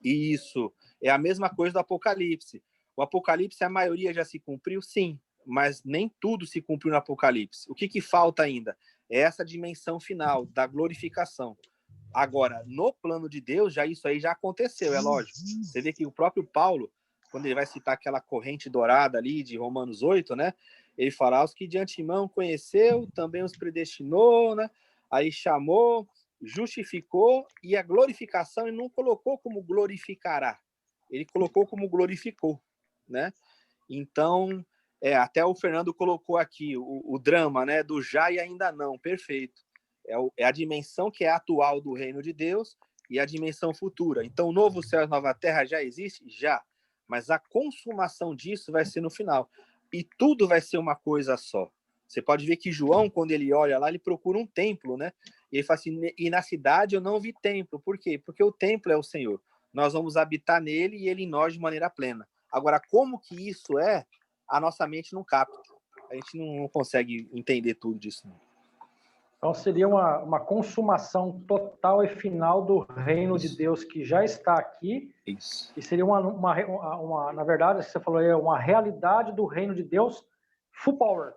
Isso, é a mesma coisa do Apocalipse. O Apocalipse, a maioria já se cumpriu, sim, mas nem tudo se cumpriu no Apocalipse. O que falta ainda? É essa dimensão final da glorificação. Agora, no plano de Deus, já isso aí já aconteceu, é lógico. Você vê que o próprio Paulo, quando ele vai citar aquela corrente dourada ali de Romanos 8, né? Ele fala, os que de antemão conheceu, também os predestinou, né? Aí chamou, justificou, e a glorificação ele não colocou como glorificará, ele colocou como glorificou, né? Então, até o Fernando colocou aqui o drama, né, do já e ainda não, perfeito. É a dimensão que é atual do reino de Deus e a dimensão futura. Então, o novo céu e nova terra já existe? Já. Mas a consumação disso vai ser no final. E tudo vai ser uma coisa só. Você pode ver que João, quando ele olha lá, ele procura um templo, né? E ele fala assim, e na cidade eu não vi templo. Por quê? Porque o templo é o Senhor. Nós vamos habitar nele e ele em nós de maneira plena. Agora, como que isso é, a nossa mente não capta. A gente não consegue entender tudo disso. Não. Então, seria uma consumação total e final do reino de Deus que já está aqui. Isso. E seria na verdade, você falou aí, uma realidade do reino de Deus full power.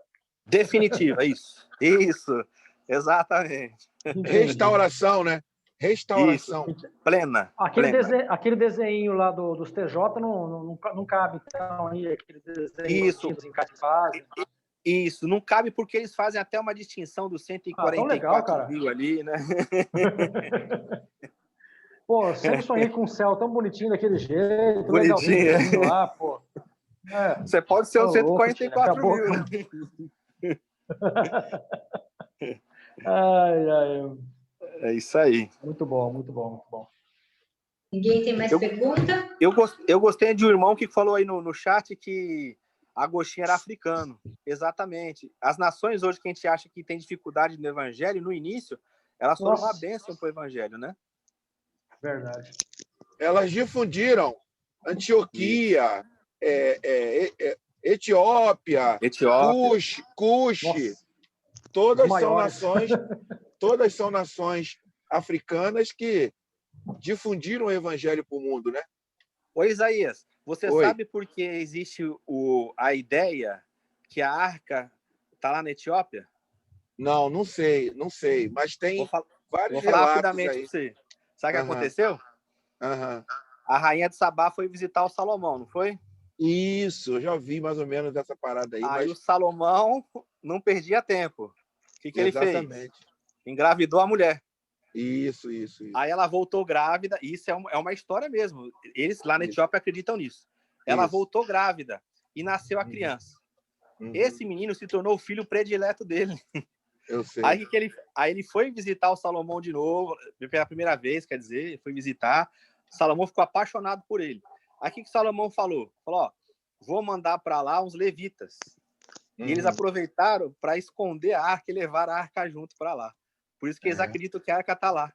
Definitiva, isso. Isso, exatamente. Restauração, né? Restauração. Isso. Plena. Aquele desenho lá dos TJ não cabe, então, aí, aquele desenho isso. Em fase. Isso, não cabe porque eles fazem até uma distinção dos 144 legal, mil ali, né? Pô, eu sempre sonhei com um céu tão bonitinho daquele jeito, bonitinho, lá, pô. Você pode ser os 144 mil. Né? Ai. É isso aí. Muito bom, muito bom, muito bom. Ninguém tem mais pergunta? Eu gostei de um irmão que falou aí no chat que Agostinho era africano. Exatamente. As nações hoje que a gente acha que tem dificuldade no evangelho, no início, elas foram uma bênção para o evangelho, né? Verdade. Elas difundiram Antioquia, Etiópia, Cush. Todas são nações africanas que difundiram o evangelho para o mundo, né? Ô, Isaías, Você sabe por que existe a ideia que a arca está lá na Etiópia? Não sei, mas tem vários vou falar relatos rapidamente aí. para você. Sabe o que aconteceu? Aham. A rainha de Sabá foi visitar o Salomão, não foi? Isso, eu já vi mais ou menos essa parada aí. Aí mas... o Salomão não perdia tempo. O que ele fez? Engravidou a mulher. Isso. Aí ela voltou grávida. Isso é uma história mesmo. Eles lá na Etiópia acreditam nisso. Ela voltou grávida e nasceu a criança. Esse menino se tornou o filho predileto dele. Eu sei. Aí ele foi visitar o Salomão de novo, pela primeira vez, quer dizer, foi visitar. O Salomão ficou apaixonado por ele. Aí o que o Salomão falou? Falou, ó, vou mandar para lá uns levitas. E eles aproveitaram para esconder a arca e levar a arca junto para lá. Por isso que eles acreditam que a arca está lá.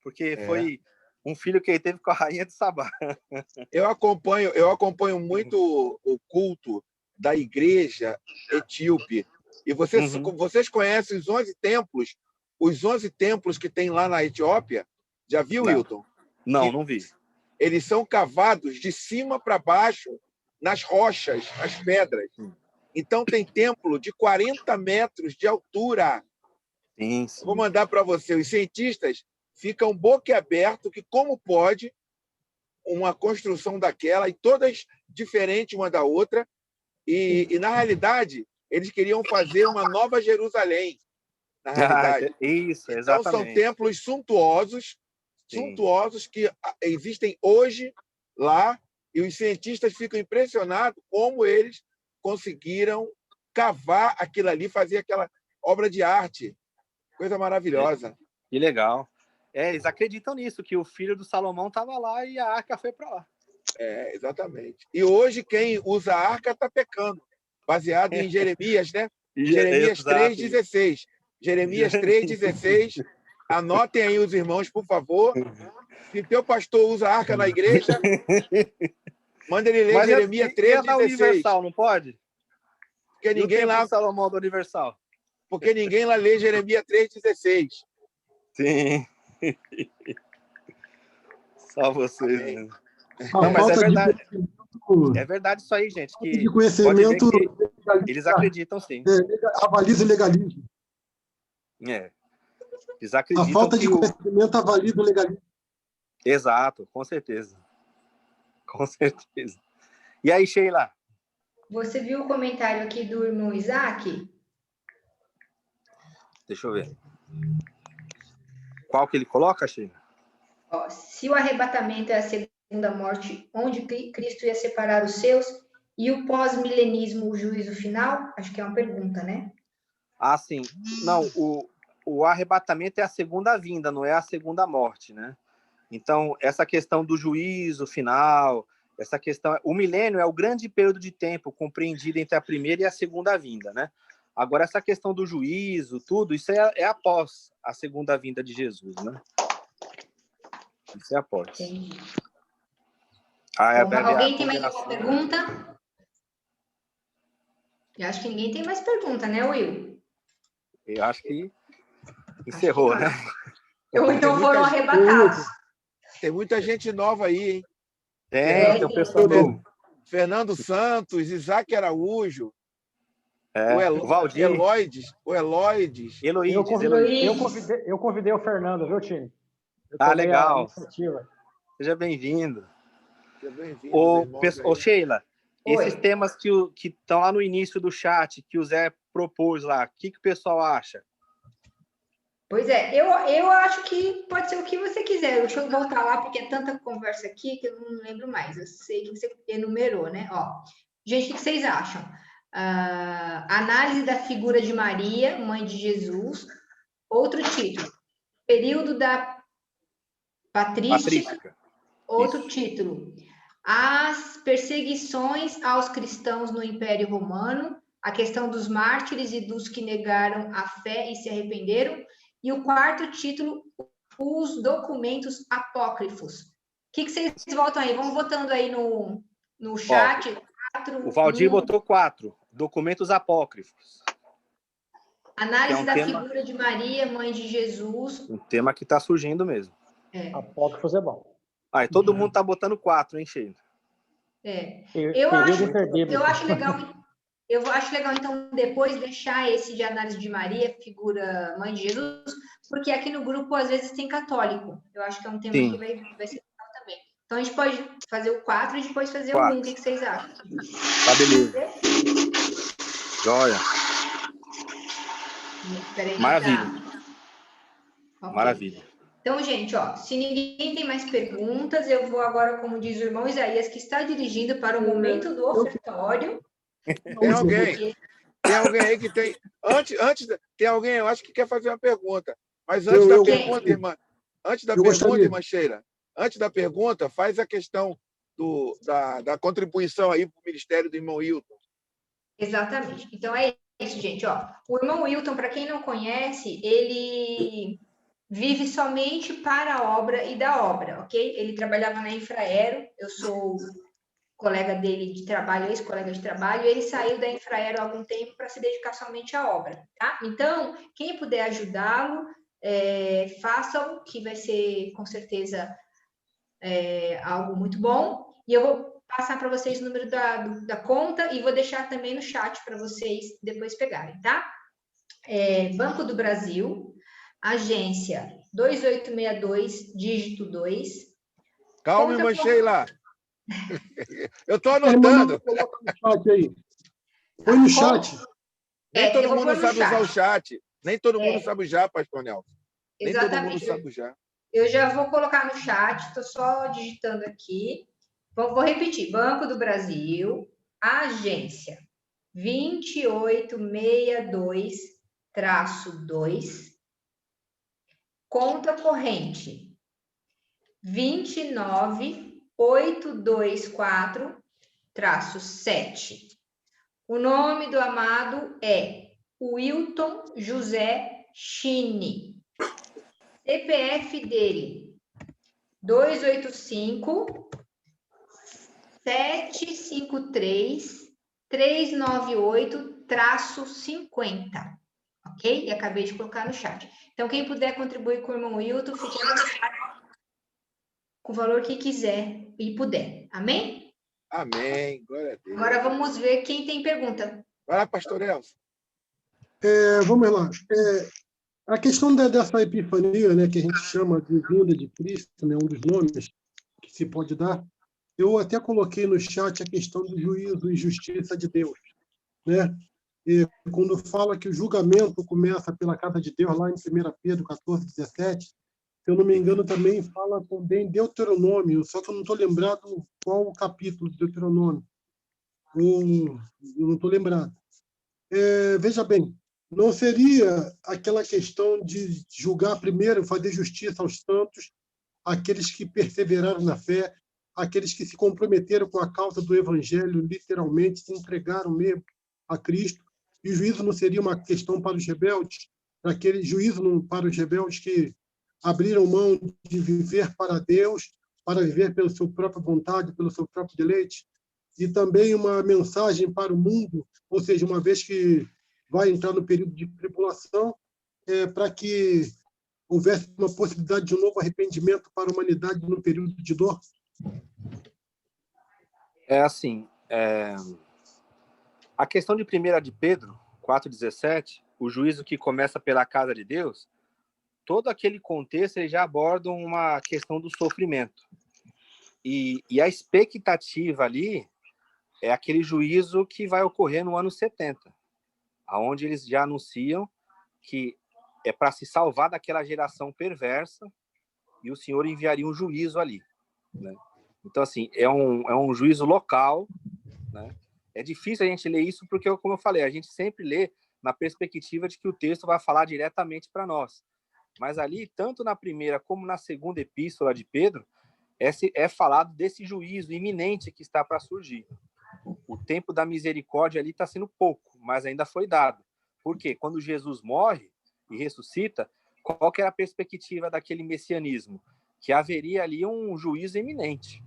Porque foi um filho que ele teve com a rainha de Sabá. Eu acompanho muito o culto da igreja etíope. E vocês conhecem os 11 templos? Os 11 templos que tem lá na Etiópia? Já viu, Wilton? Não vi. Eles são cavados de cima para baixo nas rochas, nas pedras. Então tem templo de 40 metros de altura. Sim. Vou mandar para você. Os cientistas ficam boquiabertos que como pode uma construção daquela, e todas diferentes uma da outra, e na realidade, eles queriam fazer uma nova Jerusalém, na realidade. Isso, então, exatamente. são templos suntuosos que existem hoje lá, e os cientistas ficam impressionados como eles conseguiram cavar aquilo ali, fazer aquela obra de arte. Coisa maravilhosa. Que legal. Eles acreditam nisso, que o filho do Salomão estava lá e a arca foi para lá. Exatamente. E hoje quem usa a arca está pecando, baseado em Jeremias, né? Jeremias 3,16. Jeremias 3,16. Anotem aí os irmãos, por favor. Se teu pastor usa a arca na igreja, manda ele ler Jeremias 3,16. Da Universal, não pode? Porque ninguém lá... Salomão do Universal. Porque ninguém lá lê Jeremias 3,16. Sim. Só vocês, né? Não, mas é verdade. É verdade isso aí, gente. Que de conhecimento. Que eles acreditam, sim. Avaliza o legalismo. Eles acreditam. A falta de conhecimento avaliza o legalismo. Exato, com certeza. Com certeza. E aí, Sheila? Você viu o comentário aqui do irmão Isaac? Deixa eu ver. Qual que ele coloca, Sheila? Se o arrebatamento é a segunda morte, onde Cristo ia separar os seus, e o pós-milenismo, o juízo final? Acho que é uma pergunta, né? Sim. Não, o arrebatamento é a segunda vinda, não é a segunda morte, né? Então, essa questão do juízo final, essa questão... O milênio é o grande período de tempo compreendido entre a primeira e a segunda vinda, né? Agora, essa questão do juízo, tudo, isso é após a segunda vinda de Jesus, né? Isso é após. Entendi. Alguém tem mais alguma pergunta? Eu acho que ninguém tem mais pergunta, né, Will? Eu acho que encerrou, né? Ou então foram arrebatados. Tem muita gente nova aí, hein? Tem o pessoal novo. Fernando Santos, Isaac Araújo, o Valdir. Eloides. Eu convidei o Fernando, viu, time? Legal. Seja bem-vindo. Sheila, esses temas que estão lá no início do chat, que o Zé propôs lá, o que o pessoal acha? Pois é, eu acho que pode ser o que você quiser. Deixa eu voltar lá, porque é tanta conversa aqui que eu não lembro mais. Eu sei que você enumerou, né? Gente, o que vocês acham? Análise da figura de Maria, mãe de Jesus. Outro título. Período da patrística. Outro título. As perseguições aos cristãos no Império Romano. A questão dos mártires e dos que negaram a fé e se arrependeram. E o quarto título, os documentos apócrifos. O que vocês votam aí? Vamos votando aí no chat. O Valdir botou 4. Documentos apócrifos. Análise da figura de Maria, mãe de Jesus. Um tema que está surgindo mesmo. Apócrifos é bom. E todo mundo está botando 4, hein, Sheila? Eu acho legal, então, depois deixar esse de análise de Maria, figura mãe de Jesus, porque aqui no grupo, às vezes, tem católico. Eu acho que é um tema que vai ser legal também. Então, a gente pode fazer o 4 e depois fazer o 1. O que vocês acham? Tá, beleza. Joia. Peraí, Maravilha. Okay. Maravilha. Então, gente, se ninguém tem mais perguntas, eu vou agora, como diz o irmão Isaías, que está dirigindo para o momento do ofertório. Tem alguém aí que tem... tem alguém, eu acho que quer fazer uma pergunta. Mas antes da pergunta, irmã... irmã Sheila, antes da pergunta, faz a questão da contribuição aí para o ministério do irmão Wilton. Exatamente. Então, é isso, gente. O irmão Wilton, para quem não conhece, ele vive somente para a obra e da obra, ok? Ele trabalhava na Infraero, eu sou colega dele de trabalho, ex-colega de trabalho, e ele saiu da Infraero há algum tempo para se dedicar somente à obra, tá? Então, quem puder ajudá-lo, façam, que vai ser, com certeza, algo muito bom. E eu vou passar para vocês o número da conta e vou deixar também no chat para vocês depois pegarem, tá? Banco do Brasil, agência 2862, dígito 2. Calma, irmã Sheila. Eu estou anotando. Coloca no chat aí. Põe no chat. Nem todo mundo sabe usar o chat. Nem todo mundo sabe usar, pastor Nelson. Nem todo mundo sabe usar. Eu já vou colocar no chat, estou só digitando aqui. Vou repetir. Banco do Brasil, agência 2862-2, conta corrente 29824-7. O nome do amado é Wilton José Chini. CPF dele 285-753-398-50. Ok? E acabei de colocar no chat. Então, quem puder contribuir com o irmão Wilton, fique à vontade, com o valor que quiser e puder. Amém? Amém. Glória a Deus. Agora vamos ver quem tem pergunta. Vai lá, pastor Elcio. Vamos lá. A questão dessa epifania, né, que a gente chama de vinda de Cristo, né, um dos nomes que se pode dar, eu até coloquei no chat a questão do juízo e justiça de Deus, né? E quando fala que o julgamento começa pela casa de Deus, lá em 1 Pedro 14:17, se eu não me engano, também fala também Deuteronômio, só que eu não estou lembrado qual o capítulo de Deuteronômio. Eu não estou lembrado. Veja bem, não seria aquela questão de julgar primeiro, fazer justiça aos santos, aqueles que perseveraram na fé, aqueles que se comprometeram com a causa do Evangelho, literalmente se entregaram mesmo a Cristo, e o juízo não seria uma questão para os rebeldes, aquele juízo para os rebeldes que abriram mão de viver para Deus, para viver pela sua própria vontade, pelo seu próprio deleite, e também uma mensagem para o mundo, ou seja, uma vez que vai entrar no período de tribulação, para que houvesse uma possibilidade de um novo arrependimento para a humanidade no período de dor? A questão de 1 de Pedro 4,17, o juízo que começa pela casa de Deus, todo aquele contexto ele já aborda uma questão do sofrimento. E a expectativa ali é aquele juízo que vai ocorrer no ano 70, onde eles já anunciam que é para se salvar daquela geração perversa e o Senhor enviaria um juízo ali, né? Então, assim, é um juízo local, né? É difícil a gente ler isso porque, como eu falei, a gente sempre lê na perspectiva de que o texto vai falar diretamente para nós. Mas ali, tanto na primeira como na segunda epístola de Pedro, é falado desse juízo iminente que está para surgir. O tempo da misericórdia ali está sendo pouco, mas ainda foi dado. Por quê? Quando Jesus morre e ressuscita, qual que era a perspectiva daquele messianismo? Que haveria ali um juízo iminente.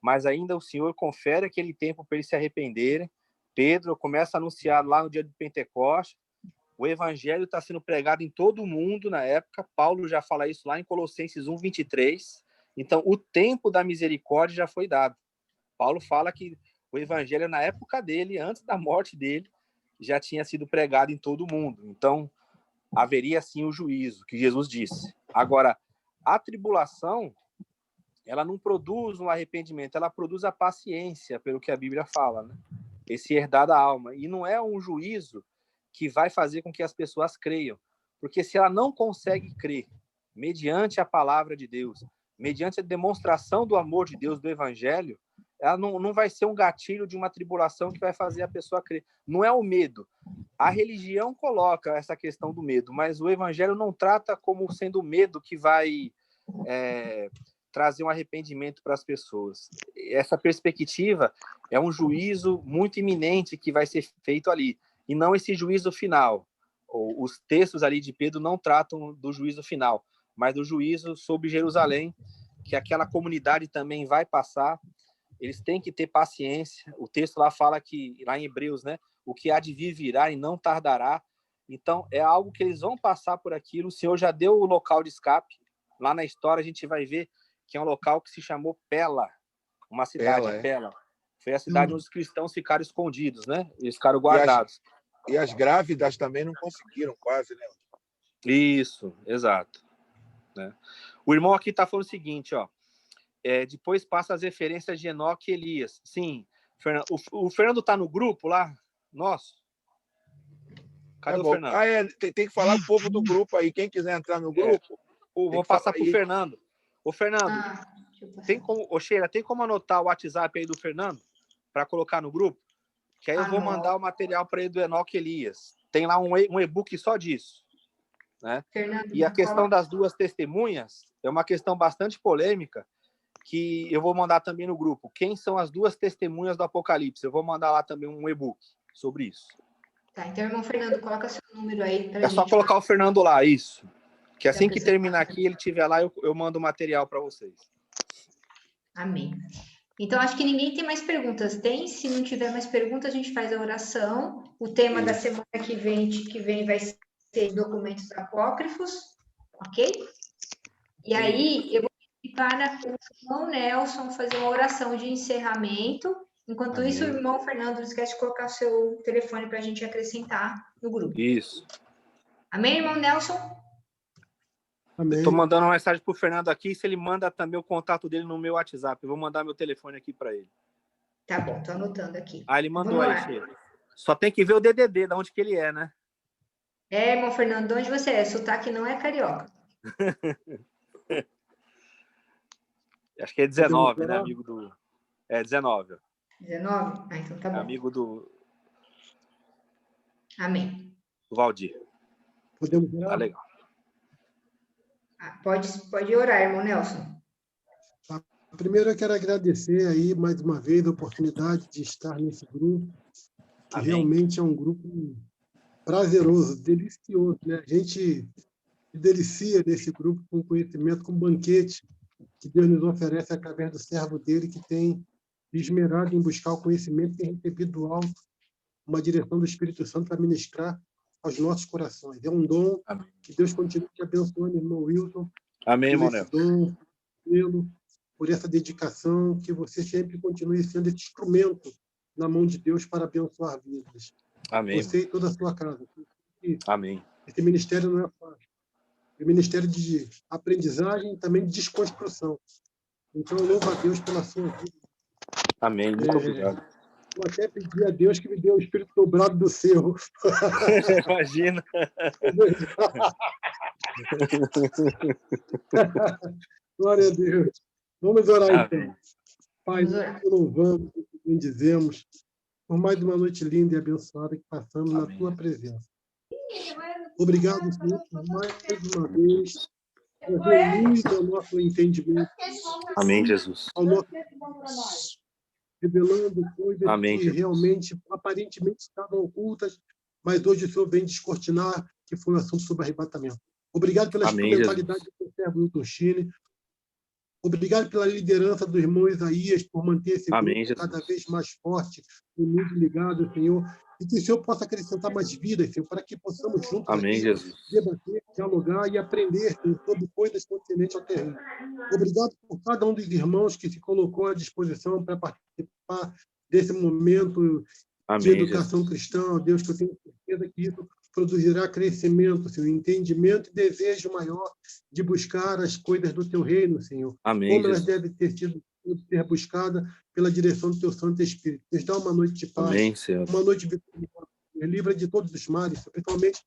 Mas ainda o Senhor confere aquele tempo para eles se arrependerem. Pedro começa a anunciar lá no dia do Pentecostes. O evangelho está sendo pregado em todo o mundo na época. Paulo já fala isso lá em Colossenses 1:23. Então, o tempo da misericórdia já foi dado. Paulo fala que o evangelho, na época dele, antes da morte dele, já tinha sido pregado em todo o mundo. Então, haveria, sim, o juízo, que Jesus disse. Agora, a tribulação, ela não produz um arrependimento, ela produz a paciência, pelo que a Bíblia fala, né? Esse herdar da alma. E não é um juízo que vai fazer com que as pessoas creiam. Porque se ela não consegue crer, mediante a palavra de Deus, mediante a demonstração do amor de Deus, do evangelho, ela não vai ser um gatilho de uma tribulação que vai fazer a pessoa crer. Não é o medo. A religião coloca essa questão do medo, mas o evangelho não trata como sendo o medo que vai trazer um arrependimento para as pessoas. Essa perspectiva é um juízo muito iminente que vai ser feito ali, e não esse juízo final. Os textos ali de Pedro não tratam do juízo final, mas do juízo sobre Jerusalém, que aquela comunidade também vai passar. Eles têm que ter paciência. O texto lá fala que, lá em Hebreus, né, o que há de vir virá e não tardará. Então, é algo que eles vão passar por aquilo. O Senhor já deu o local de escape. Lá na história, a gente vai ver que é um local que se chamou Pela, uma cidade, Pela. Foi a cidade onde os cristãos ficaram escondidos, né? Eles ficaram guardados. E as grávidas também não conseguiram, quase, né? Isso, exato. Né? O irmão aqui está falando o seguinte, ó. Depois passa as referências de Enoque e Elias. Sim, o Fernando está no grupo lá? Nosso? Cadê o Fernando? Tem que falar com o povo do grupo aí. Quem quiser entrar no grupo... Vou passar para o Fernando. Ô, Fernando, Sheila, tem como anotar o WhatsApp aí do Fernando para colocar no grupo? Que aí eu vou mandar o material para ele do Enoque e Elias. Tem lá um e-book só disso. Né? E a questão das duas testemunhas é uma questão bastante polêmica, que eu vou mandar também no grupo. Quem são as duas testemunhas do Apocalipse? Eu vou mandar lá também um e-book sobre isso. Tá, então, irmão Fernando, coloca seu número aí. Só colocar o Fernando lá, isso. Que assim que terminar aqui, ele estiver lá, eu mando o material para vocês. Amém. Então, acho que ninguém tem mais perguntas. Tem? Se não tiver mais perguntas, a gente faz a oração. O tema da semana que vem vai ser documentos apócrifos, ok? E aí, eu vou pedir para o irmão Nelson fazer uma oração de encerramento. Enquanto isso, o irmão Fernando, não esquece de colocar seu telefone para a gente acrescentar no grupo. Isso. Amém, irmão Nelson? Estou mandando uma mensagem para o Fernando aqui, se ele manda também o contato dele no meu WhatsApp. Eu vou mandar meu telefone aqui para ele. Tá bom, estou anotando aqui. Ele mandou aí, Sheila. Só tem que ver o DDD, de onde que ele é, né? Irmão Fernando, de onde você é? Sotaque não é carioca. Acho que é 19, né, amigo do... 19. 19? Ah, então tá bom. Amigo do... Amém. Do Valdir. Podemos orar? Tá legal. Pode orar, irmão Nelson. Primeiro, eu quero agradecer aí, mais uma vez, a oportunidade de estar nesse grupo, que realmente é um grupo prazeroso, delicioso, né? A gente se delicia nesse grupo com conhecimento, com banquete que Deus nos oferece através do servo dele, que tem esmerado em buscar o conhecimento e tem recebido do alto uma direção do Espírito Santo para ministrar aos nossos corações. É um dom. Amém. Que Deus continue te abençoando, irmão Wilton. Amém, irmão Nelson. Por essa dedicação, que você sempre continue sendo esse instrumento na mão de Deus para abençoar vidas. Amém. Você e toda a sua casa. Amém. Esse ministério não é fácil. É um ministério de aprendizagem e também de desconstrução. Então, eu louvo a Deus pela sua vida. Amém. Muito obrigado. Eu até pedi a Deus que me dê o espírito dobrado do seu. Imagina. Glória a Deus. Vamos orar, Amém. então. Pai, nós louvamos, bendizemos por mais uma noite linda e abençoada que passamos na tua presença. Obrigado, Senhor, por mais uma vez trazer luz ao nosso entendimento. Amém, Jesus. Ao nosso... revelando coisas Amém, que Jesus. realmente, aparentemente, estavam ocultas, mas hoje o Senhor vem descortinar, que foi um assunto sobre arrebatamento. Obrigado pela instrumentalidade do seu servo Wilton Chine. Obrigado pela liderança do irmão Isaías, por manter esse grupo cada vez mais forte, unido e ligado, Senhor. e que o Senhor possa acrescentar mais vidas, Senhor, para que possamos juntos Amém, Jesus. debater, dialogar e aprender, Senhor, sobre coisas concernentes ao terreno. Obrigado por cada um dos irmãos que se colocou à disposição para participar desse momento de educação cristã, Deus, que eu tenho certeza que isso produzirá crescimento, Senhor, entendimento e desejo maior de buscar as coisas do Teu reino, Senhor. Amém, como elas Jesus. devem ter sido ser buscadas pela direção do Teu Santo Espírito. Nos dá uma noite de paz, Amém, Senhor. uma noite vitoriosa, livra de todos os males, principalmente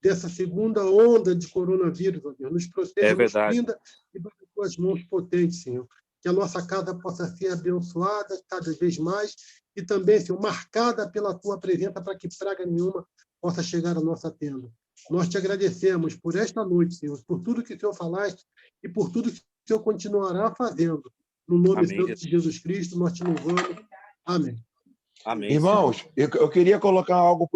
dessa segunda onda de coronavírus, ó Deus. Nos proteja, nos blinda e das Tuas mãos potentes, Senhor. Que a nossa casa possa ser abençoada cada vez mais e também, Senhor, marcada pela Tua presença para que praga nenhuma possa chegar à nossa tenda. Nós te agradecemos por esta noite, Senhor, por tudo que o Senhor falaste e por tudo que o Senhor continuará fazendo. No nome santo de Jesus Cristo, nós te louvamos. Amém. Amém. Irmãos, eu queria colocar algo